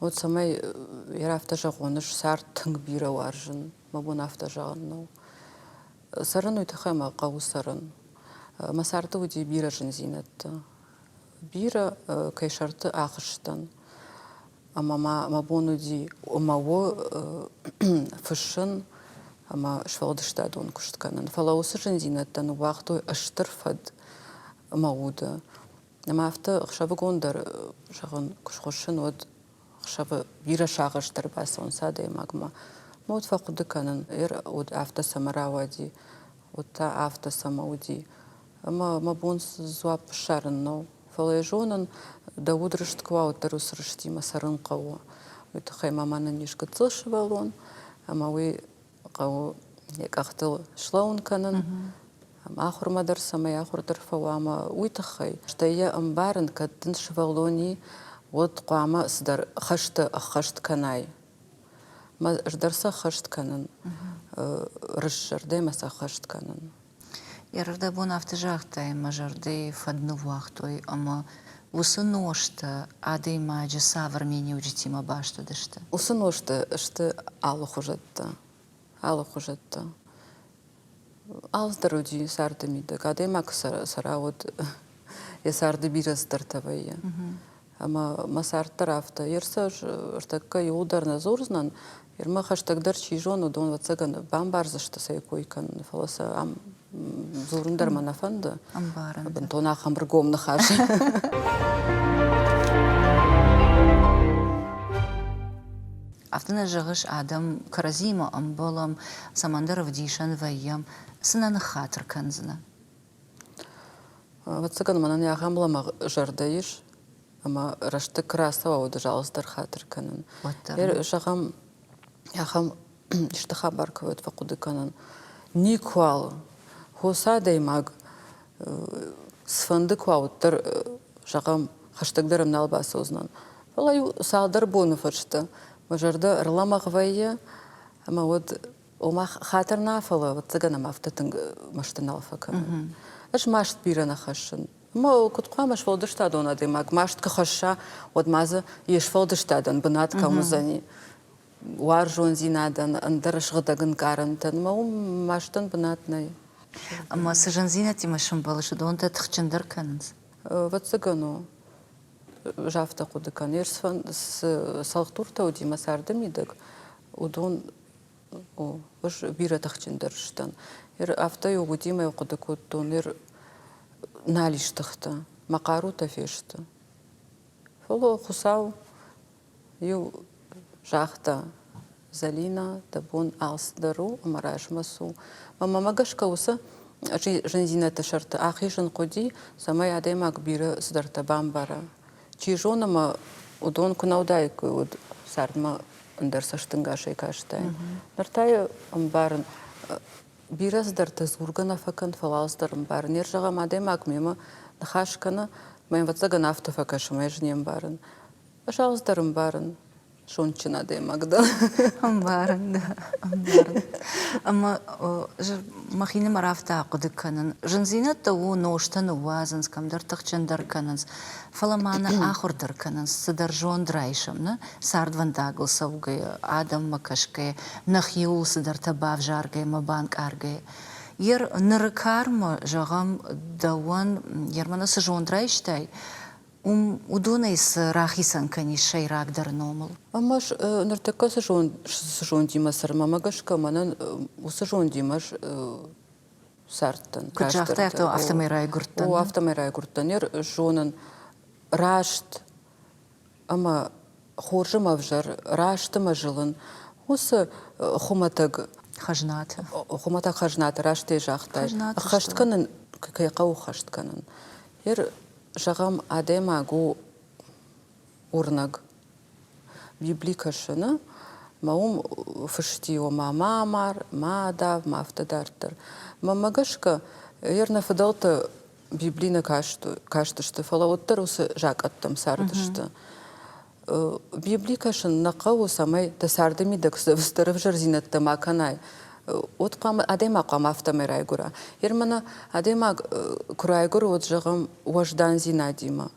Вот самай ер автожагоныш сарт тынг бира варжын. Мабун автожагонну. Саран уйдахай мақау саран. Масарты уди бира жынзинатты. Бира кайшарты ақыштан. Ама мабун уди омаво фышын ама швалдыштадун куштканын. Фалаусы жынзинаттан уақтой аштырфад мауда. Ама авто хшавы гондар жагын кушхошын от хшавы бира шағыштыр басы онса да магма. Мод фақудыканын от авто самаравади. Ота авто самауди. Ама мабун зуап шарыннау. Фалайжонын да удрыштква отару срыштима сарын қауы. Уйтахай маманын нишкі цылшывалон. Ама уй қауы якақтыл шлаун канын. Ахурмадар самай ахурдар фауама уйтахай. Штая амбарын каттын шывалони от қуама сдар хашт канай. Ма ждарса хашт канын. Рышжарды маса хашт канын. Ярда бон автожахтай мажарды фадну вахтой, ама усыношта адей маджа савармени уджитима башта дышта. Усыношта шты алы хужатта. Алы хужатта. Алздар уди сарды мидак. Адей мак сара от я сарды бирас тартавайя. Ама масартар авто. Ерса штакка юлдар назорзнан. Ерма хаштагдар чижону дон вацаган бамбарзашта сайкойкан. Фаласа ам зурундар манафанда. Амбаран. Бентона хамбргом нахаши. Автона жагыш адам каразима амбалам самандаров дишан вайям сынаны хатыр канзына. Вацаган манан яхамлама жардаиш. Ама рашты красава ода жалыздар хатыр канын. Ер жагам яхам иштыха баркавет факуды канын. Никуал. Хоса даймаг сфанды куауттар жагам хаштагдарым налбасы узнан. Фалаю салдар бону фачты. Мажарда рламаг вайя. Ама вот ома хатыр нафала. Вот цаганам автотынг маштын алфакан. Аш машт бирана хашын. Ма кутқуа маш фалдыштадон адаймаг. Машт кахаша вот маза еш фалдыштадан бынат камузани. Уаржон зинадан андараш гыдагын карантан. Ма маштын бынатнай. Ама сыжанзина тимашым балышы донта тхчандар каныз. Вот цагану жафта кудыкан. Ерсфан салхтурта уди масарды мидак. Удон уж бира тхчандарштан. Ер авто югудимай кудыкуттон. Ер налиштыхта. Макару тафешта. Фоло хусау ю жахта Залина табун алсдару амарашмасу. Мама магашка уса жензина ташарта ахишан коди самай адаймак бира сдарта бамбара. Чижонама удон кунаудайку уд сардма андарсаштынгаша и каштай. Нартай амбарын Biraz dar tezgurgana fakan falasdarım barın. Yerjağa madem akmıyma nxaşkana men vatsagan afta fakaşım ejniyem barın. Aşağızdarım barın. Şonçina demagda. Амбарында, амбарында. Ама махина марафта кудыкканын. Жынзинат да у ноштан уазынс камдар тахчандар канынс. Фаламана ахурдар канынс. Садар жон драйшамна. Сардван дагыл саугай адам макашкай. Нахиул садар табав жаргай мабанк аргай. Ер нырыкарма жағам дауан ермана жон драйштай. Удунайс рахисан кани шайрак дарномал. Амаш нартека сжон димасар мамагашка манан усжон димаш сарттан. Кучахта автомерай гурттан. О автомерай гурттан ер жонан рашт ама хоржым авжар раштыма жылын. Осы хуматаг Хажнат. Хуматаг хажнат рашты жахтай. Хаштканын кайқау хаштканын. Ер жағам адема го урнаг библикашыны маум фыштио мамамар, мадав, мафтадартыр. Мамагашка ерна фадалта библина каштышты фалауттар усы жак аттым сардышты. Библикашын нақау самай тасардыми даксывыстырып жар зинатты маканай. Отқам адема қам автомерай гура. Ермана адема курай гура от жағам уаждан зинадима.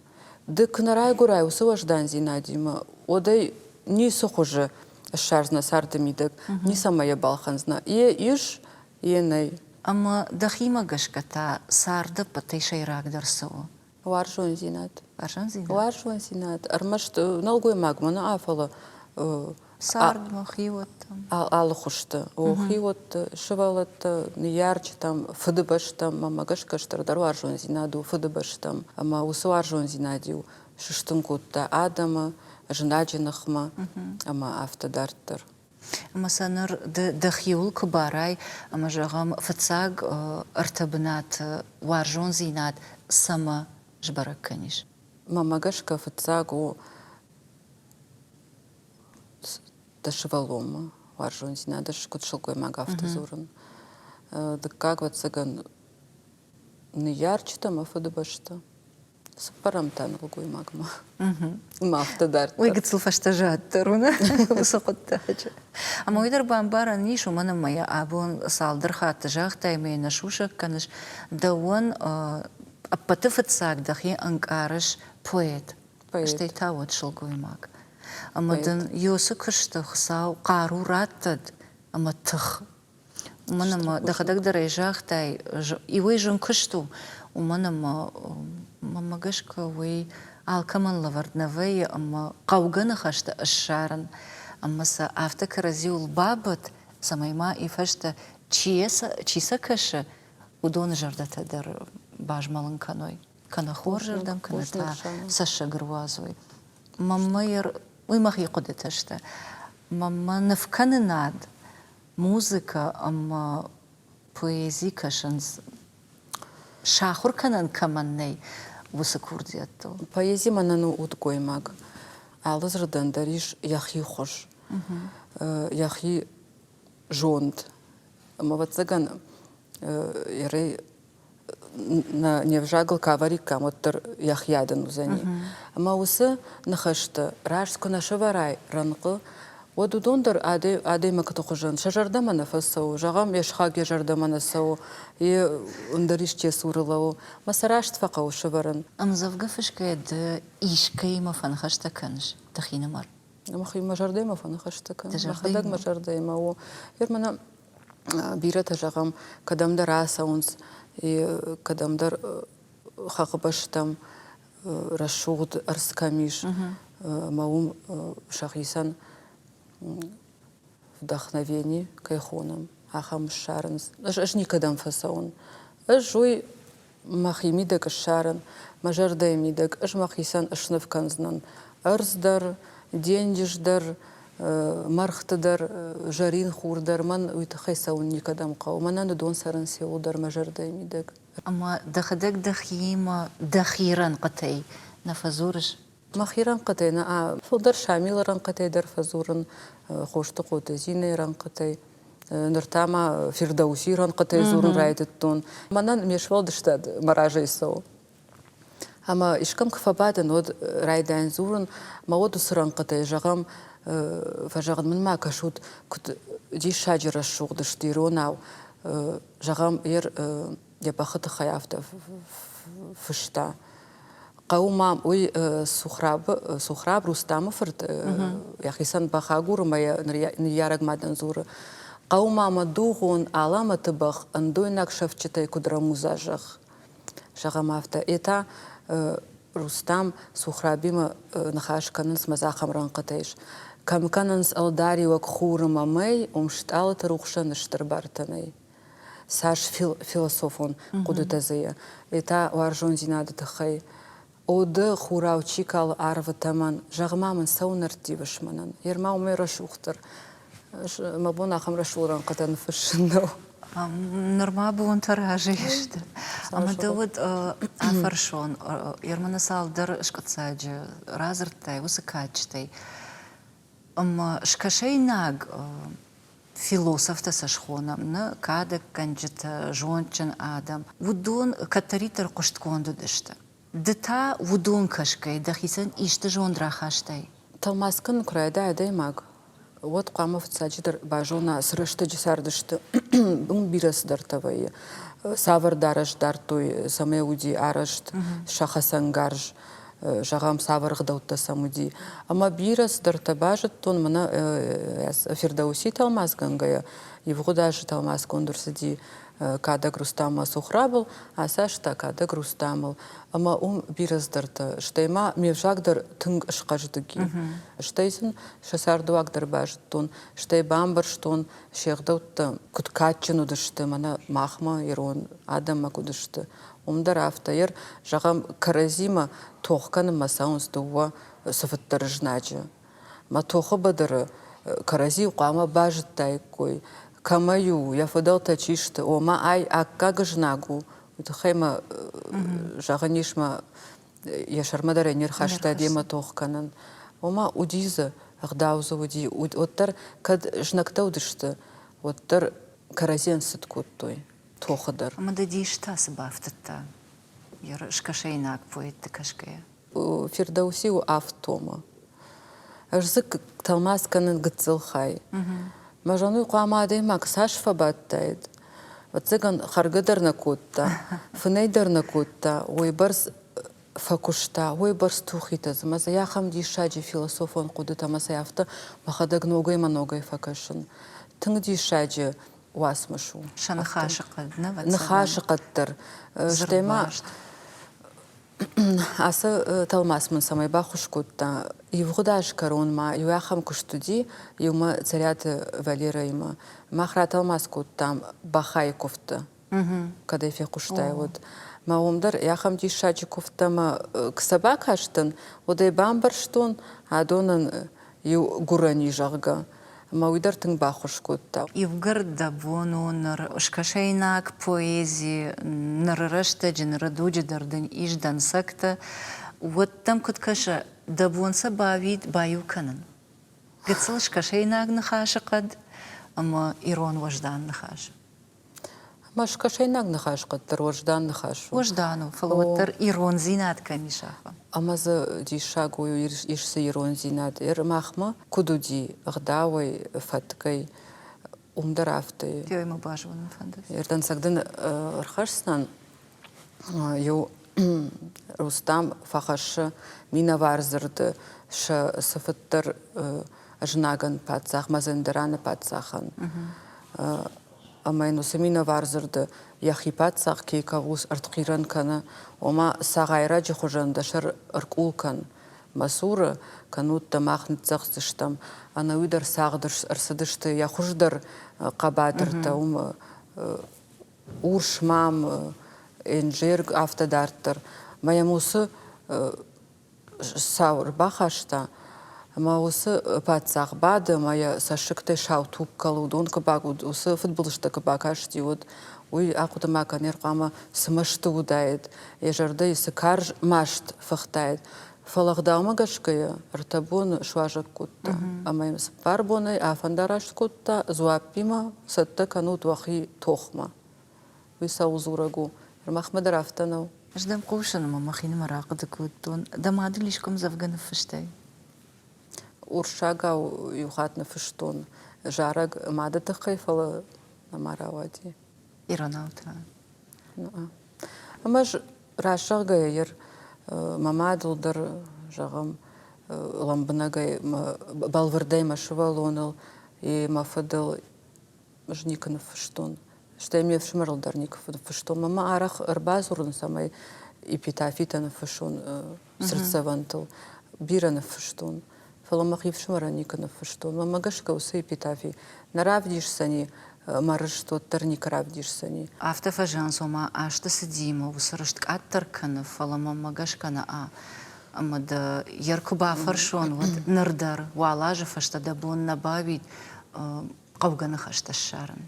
Дыкнарай гурай усы уаждан зинадима. Одай ни сухужы шарзна сардымидык, ни самая балханзна. Иш енай. Ама дахима гашката сарды патай шайрак дарсау. Варжон зинат. Варжан зинат. Варжон зинат. Армашт налгой магмана афала. Сардма хивоттам. Алы хушты. О хивотты, шывалатты, ярчтам, фыдыбаштам, мамагашкаштар дар варжон зинаду, фыдыбаштам. Ама усы варжон зинадиу. Шыштын кутта адама, жынаджинахма, ама автодарттыр. Ама саныр дахиул кыбарай, ама жағам фыцаг артабынат варжон зинат сама жбарак каниш. Мамагашка фыцагу дашывалома варжон зинат, даш кутшылгой мага автозурын. Дыккаг ватсаган не ярчтам, а фыдыбашта. Сыпарам танылгой магма. Ма автодарттыр. Ой, гыцыл фаштажаттыр, уна усақыттачы. Ама ойдар бамбара нишу мана мая абон салдыр хаты жақтай мейна шушак каныш. Да он аппаты фыцаг дахи анкарыш поэт. Штей тавот шылгой маг. Ама дын йосы кышты хсау қару раттад, ама тых. Уманама дахадак дарай жақтай, ивай жын кышту, уманама мамагашка уй алкаман лаварднавай, ама қауганы хашты ашшарын, ама са автокарази улбабыт, самайма ифашта чиса кашы, удон жардата дар бажмалын каной. Кана хор жардам, кана та саша груазуй. Мама яр уймах якудеташта. Мама навканы над музыка, ама поэзия кашанс шахур канан каманней высокурдиятто. Поэзия манану утгой маг. Алыз жырдан дариш яхи хош. Яхи жонд. Ама ватсаган ярей на невжагыл каварик камоттыр яхиядан узани. Ама усы нахашты рашско нашаварай ранқы. Одудондар адей макатохужан шажардама нафасау, жағам яшхаге жардама насау, и ундаришче сурылау, масарашт фақау шаваран. Амзавга фишкед ишкейма фанхашта канш, тахинамар. Амахи мажардема фанхашта канш. Махадаг мажардема о. Ермана бирата жағам кадамдар асаунс, и кадамдар хақыбаштам рашуғд арскамиш, маум шахисан вдохновение кайхоном, ахам шарнс. Аж никогда фасаун. Аж жуй махимидек шарн, мажардаймидек, аж махисан ашневканзнан. Арздар, деньждар, мархтадар, жарин хурдар, ман уйтахайсаун никогда мқау. Манан дон саран сеудар мажардаймидек. Ама дахадек дахима дахиран қатай нафазурыш. Махиран қатайна, фылдар шамиларан қатай дар фазурын, қошты қоты зинайран қатай. ныртама Фирдаусиран қытай зурын райдыттун. Манан мешвалдыштад маражайсау. Ама ишкам кфабадын од райдан зурын, ма оду сыран қытай жағам фажағын мін ма кашут күт ди шаджира шуғдышты ронау жағам ер ябақыты хаяфта фышта. Қаумам ой сухраб Рустамов яхисан бахагур мая ньярагмадан зуры. Қаумама дуғын алама тыбақ андойнак шавчатай кудрамуза жақ. Жағамафта. Eta Рустам сухрабима нахашканынс мазахамран қытайш. Камканынс алдариуак хурыма мэй умшталыты рухшаны штырбартанай. Саш философон кудутазыя. Eta варжон зинады тахай. Оды хурау чикал арвы таман. Жағмамын саунарти вышманан. Ерма умера шухтыр. Мабуна хамра шуран қытан фышынау. Норма буын таражы ешті. Ама да вот афаршон. Ермана салдар шкатсаджы. Разыртай, усыкачтай. Ама шкашай наг философта сашхонам. Кадак канджита жончын адам. Вудун катаритар куштконду дышты. Дыта вудун кашкай. Дахисан ишты жондра хаштай. Талмаскын курайда адай маг. Вот қамов цаджидыр бажона сырышты жесардышты бұң бирасыдар тавайы. Савыр дарыш дартой самеуди арышт, шахасан гарж, жағам савырғы даутта самуди. Ама бирасыдар табажыт, тон мына Фирдауси талмазгангая, евғудажы талмазгондырсыди кадак Рустама сухрабыл, асашта кадак Рустамыл. Ама бирасыдырты, штайма мевжагдыр тынг шқаждыги. Штайсын шасардуагдыр бажыттон, штай бамбар штон шеғдаутты күткатчын удышты, мана махма ерон адама кудышты. Умдар автайыр жағам каразима тоққаны масаунсты уа сыфыттары жнаджы. Ма тоқы бадыры карази уқама бажыттай кой. Камаю, я фадал тачишты, ома ай акка гыжнагу. Хайма жағанишма яшармадар энер хашта дема тоққанын. Ома удизы, ағдаузы уди. Оттар кад жнакта удышты. Оттар каразен сыткуттой. Тоқыдар. Ама да дейштасы бафтытта. Ер шкашайнак поетті кашкая. Фирдауси у автома. Ажзык талмасканын гыцылхай. Мажану қуама адаймак сашфа баттайд. Ватсыган харгыдарна кутта, фынайдарна кутта, ой барс факушта, ой барс тухитаз. Маза яхам дишаджи философон кудыта масаяфта, махадаг ногай факашын. Тынг дишаджи уасмашу. Шанахашықад, Нахашықадтыр. Штайма асы талмасмын самай бахуш кутта. Евғудаш коронма, юяхам куштуди, юма царяты Валерайма. Махра талмас куттам бахай кофта. Когда эфе куштай вот. Ма умдар яхам дишачи кофтама ксаба каштын, одай бамбар штон, адонын ю гурани жағга. Ма уйдар тың бахуш кутта. Ивгар дабону нар шкашайнак поэзии нарырашта дженрадуджи дардын иждан сакта. Вот там куткаша дабонса бавид баю канын. Гыцыл шкашайнак нахашықад, ама ирон важдан нахаш. Ма шкашайнак нахашқадтыр, важдан нахашу. Важдану, фалуаттар ирон зинат камишаха. Амазы дишагую ишсы ирон зинат. Махма кудуди ағдауай фаткай умдарафты. Тёйма бажуын фандас. Ердан сагдын ырхашсынан ю Рустам фахашы мина варзырды шы сыфыттыр жнаган патсах, мазындыраны патсахан. Амайну мина варзырды яхи патсах кейкавус артқиран каны, ома сағайра жихужандашыр ыркулкан. Масуры канутта махнытсақ зыштам, ана уйдар сағдыр ырсыдышты яхуждар қабадырта, уршмам, энжерг автодарттыр. Маямусы саур бахашта, маусы патсақ бады, мая сашықтай шау туп калуды, он кабагуд, усы футболышты кабакашти, ой ақуды канер қама сымышты удайд, ежарды есі карж машт фықтайд. Фалагдама гашкая, ртабун шважак кутта. Амайм спарбоной, афандараш кутта, зуаппима, сатта канут вахи тохма. Висаузурагу. Махмад рафтанау. Ждам кушан махин марaqd кутун. Да мадлишком завган фыштай. Уршага юхатна фыштон. Жараг мадатахай фала намаравади. Иронаутра. Амаш рашага ер мамадулдар жагам ламбнагай балвардай машвалонал и мафадал жникан фыштон. Что мне вшмарлдар ников фыштон. Мама арах арбазурн самай эпитафитан фышон сердцевантал биран фыштон. Фаламахи вшмара никан фыштон. Мама гашка усы эпитафи. Наравдишь сани маршто тарник равдишь сани. Автофажан сома ашта сидимо усрышт аттаркан фалама магашкана амад яркуба фаршон вот нардар валажа фашта дабун набавить قوغنا خشت الشارن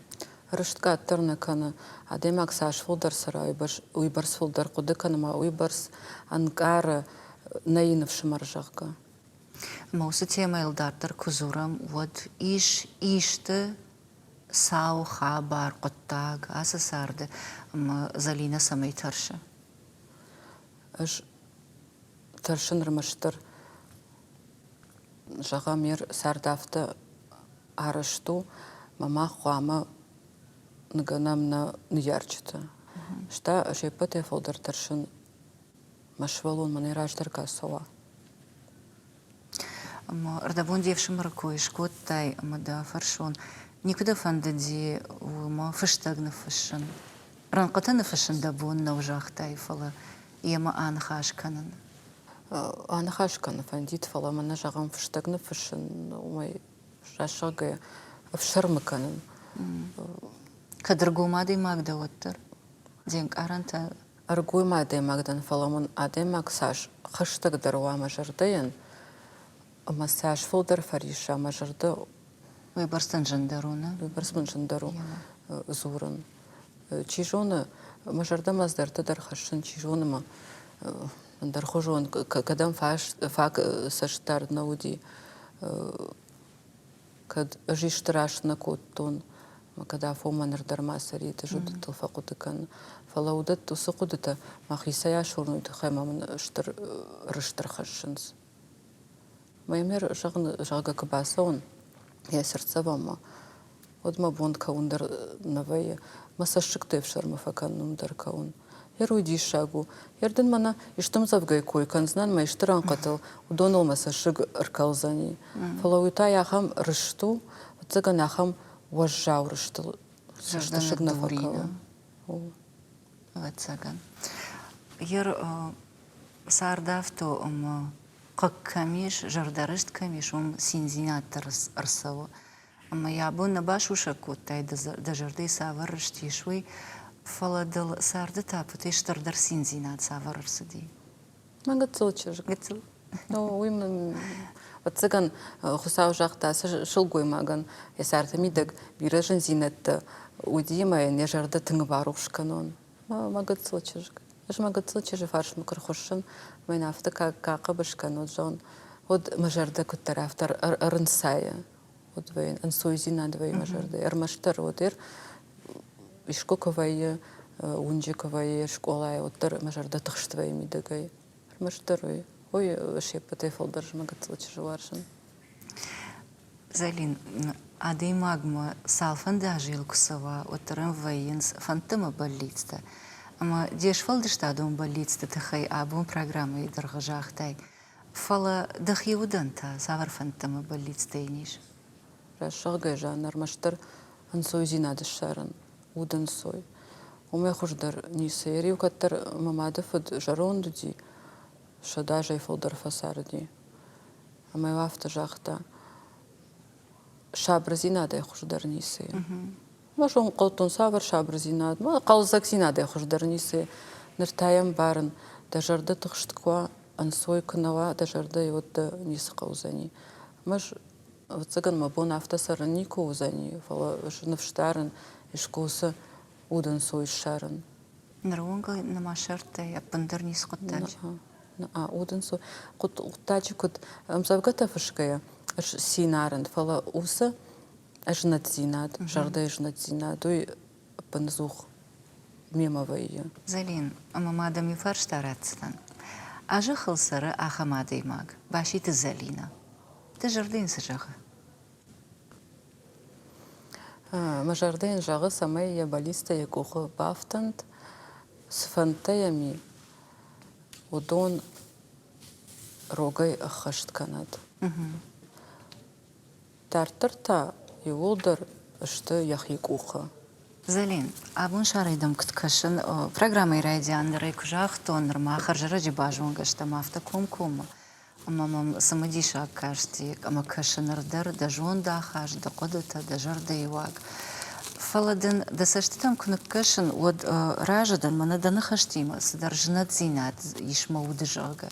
رشتكا ترنا كان عديمك ساش فولدر سرا ويبرس فولدر قد كان ما ويبرس أنكار نين في شمرجاكا موسى ما يلدار كزورم ود إيشت ساو خابار قطاق أساسارد ما زلينا سمي ترشة أش ترشن رمشتر جغامير ساردافتا عرشتو ماما خواما نغنامنا نيارчта. Шта шепате фолдер тършен машвалун манираж дъркасова. Ама рдабун девшим ракоиш кот тай ама да фаршон. Никуда фандади ума фыштагна фышын. Ранкатана фышын дабун на ужах тай фала. Ема анхаш канан. Анхаш канан фандит фала мана жагам фыштагна фышын. Умай шашагая в шармаканан. Кадргумади магда оттар. Денг аранта. Аргуймади магдан фаламун адемак саш хаштаг даруа мажардаян. Масаж фолдер фариша мажарда. Выборстан жандаруна. Выборстан жандару зуран. Чижона мажарда маздарда дар хашин чижона ма дар хожон кадам фак саштар науди. Kad žištraš na kotun, kada fomaner darmasari tejud tilfaqutakan, falaudat tusuqudata maxisaya shurnu txamam shtar rishtarxashins. Maymir жага кабасон, я сердцевама. Одма бонд каундар навая, масашыктев шармафаканнум дар каун. Яруди шагу. Ярден мана иштам завгай кой канзнан ма ishtaran qatl udonol masashig arkalzani. Фалауита яхам рышту, цыган яхам вожжау рышту. Сашташиг нафакала. Вацаган. Яр сардафто как камиш жардарышт камиш синзинат арсаво. Ама ябун набашу шакутай да жарды саварышти шуй. فلادل سارده تابوت اشتر در سینزینات سوار رسیدی. من قتل چیز. قتل. ویم واتسگان خساو جاختا شلگوی ماگان یسارت میدگ بیرژن زینت ودیما نیجرده تنگ باروش کنون. ما قتل چیز. اش ما قتل چیز فارش مکر خوشن من افته کاقبش کنون جان ود مجرده کترافتر ارنسایه ود وین انسویزینات وی مجرده ارمشتر ودیر Ишкоковая, унджиковая школа, оттер мажарда тахштвей мидагай. Маждарой. Ой, шепоте фолдерж магацлыч жваршин. Залин, адей магма салфан дажил кусава, оттерем военс фантома болитста. Ама деш фолдершта дом болитста тахай абун программы и доргажахтай. Фала дахи уданта, савар фантома болитста иниш. Рашагай жанр маштар ансойзина дешаран. Уден сой. Умя хуждар не серию, катер мамада фад жарондуди, шадажа и фолдер фасарди. А мой авто жахта шабразина да хуждар не се. Машон колтон савар шабразина, ма қалзаксина да хуждар не се. Нертаям барн да жарда тахштква ансой канава да жарда и вот не сқаузани. Маш цыган мабон авто сарани коузани, фала навштарен. Ишкоса удан сой шаран. Наруанга на машарта я пандер не скотач. Уденсу тачи кут мзавгата фышкая аж синарен фала уса аж надзинат жарда аж надзинат и панзух мемовая. Залин, мамада ми фарштаратстан. Ажа хылсары ахамадый маг. Баши ты Залина. Ты жардын сыжага. Мажарден жағы самай я балиста я кухы бафтант с фантаями удон рогай ахашт канат. Тартырта и улдар что яхи куха. Залин, абун шарайдам кыткашын программы радиандыры кужах тоныр махар жараджи бажуан гаштам автоком кома. Мамам самодиша кажти, ама кашынырдар да жон да хаш да кодута да жарда иваг. Фаладын да саштитам кунук кашын од ражадан мана да нахаштима садаржнат зинат ишма удыжага.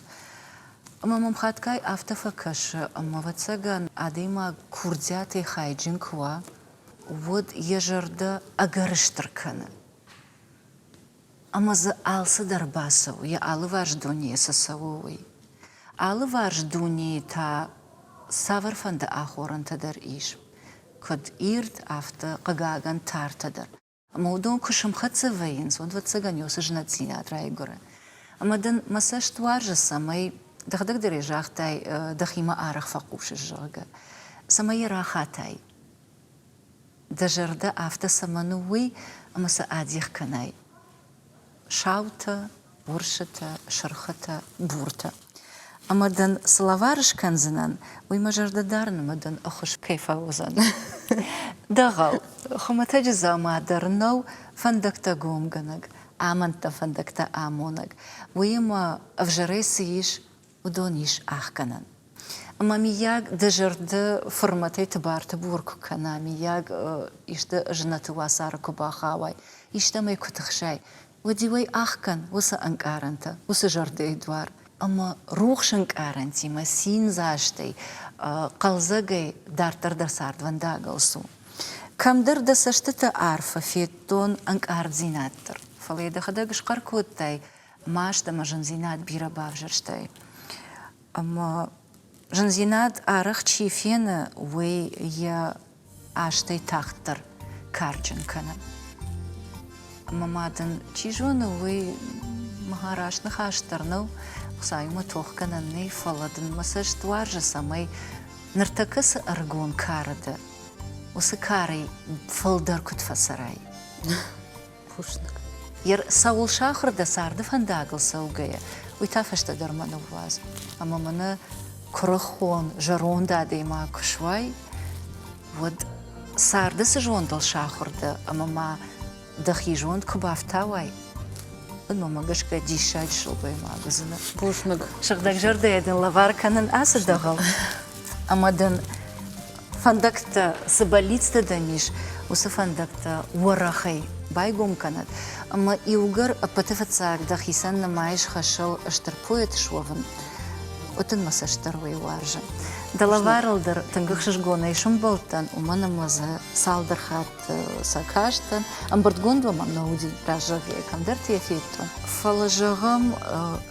Мамам хаткай автофа каша, ама вацаган адима курдзяты хайджин ква, вот ежарда агарыштырканы. Ама за алсы дарбасау, я алы важдуни сасауой. Алы важдуни та саварфанда ахорантадар иш. Код ирд авто кагаган тартадар. Ама удон кушам хацавейнс, он вацаган ёсы жнацинат райгура. Ама дан масаш туаржа самай дахдаг дережахтай дахима арах факуш жага. Самай рахатай. Дажарда авто самануи ама са адих канай. Шаута, буршата, шархата, бурта. Амадан славарыш канзанан, уй мажарда дарна мадан охуш кайфа озан. Дагал, хоматаджи зама дарнау фандакта гомганаг, аманта фандакта амонаг. Уйма авжарейси иш удон иш ахканан. Ама мияг дажарда форматай табарта бурку кана, мияг ишта жнату васара кубахавай, ишта май кутахшай. Удивай ахкан, уса анкаранта, уса жарды эдвар. Ама рухшанк арантима син заштай қалзагай дартар дарсардван дагалсу. Камдар да саштата арфа феттон анк ардзинаттар. Фалайда хадагаш қаркоттай машта ма жанзинат бира бавжарштай. Ама жанзинат арах чифена уэй я аштай тахтар карджан кана. Ама мадан чижона уэй махарашна хаштарнау Сайма тохкананный фаладын масаж туаржа самай нартакасы аргон карада. Усы карай фалдар кутфасарай. Пушнак. Яр саул шахрда сарды фандагыл саугая. Уйтафашта дарману ваз. Ама мана курыхон жарон дадейма кушвай. Вот сарды сажондал шахрда. Ама ма дахижонд кубафтавай. Мама гашка дишать шубой магазина. Пушнак. Шагдак жардайден лаварканын асы дагал. Амадан фандакта сабалицта даниш, усы фандакта уарахай байгом канат. Ама иугар апатыфацак да хисан намайш хашал аштарпоет шован. Отын масаштарвай варжа. Далаваралдар тангахшиш гона ишум болтан, умана маза салдар хат сакаштан, амбардгондва мамнауди ражаге камдар тиефетту. Фалажагам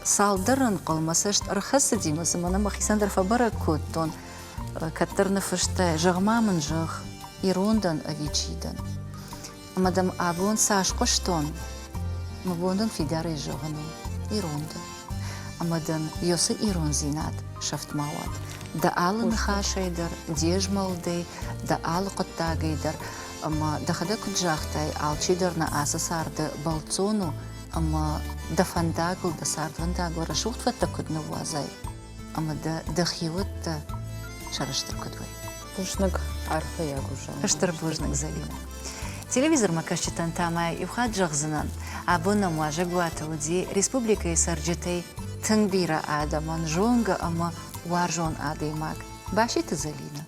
салдаран qalmasasht архасы димасы, мана махисандар фабара коттон, каттарна фаштай, жагмамын жаг, ирондан авичидан. Амадам абон сашқоштон, мабондан фидаре жагану, ирондан. Амадан йосы ирон зинат, шафтмауат. Да алы нахашайдар, дежмалдей, да алы коттагайдар, ама да хада куджахтай, алчидар на асасарды балцону, ама да фандагл, да сардвандагл, рашухтвата кудну вазай, ама да хиватта шараштар кудвай. Пушнак арфа ягужа. Аштар бужнак залина. Телевизор макашчитан тамай юхад жагзынан, абона муажа гуатауди, республика и сарджитей, тангбира адаман жонга, ама وارجون آدیماک باشی تزلینه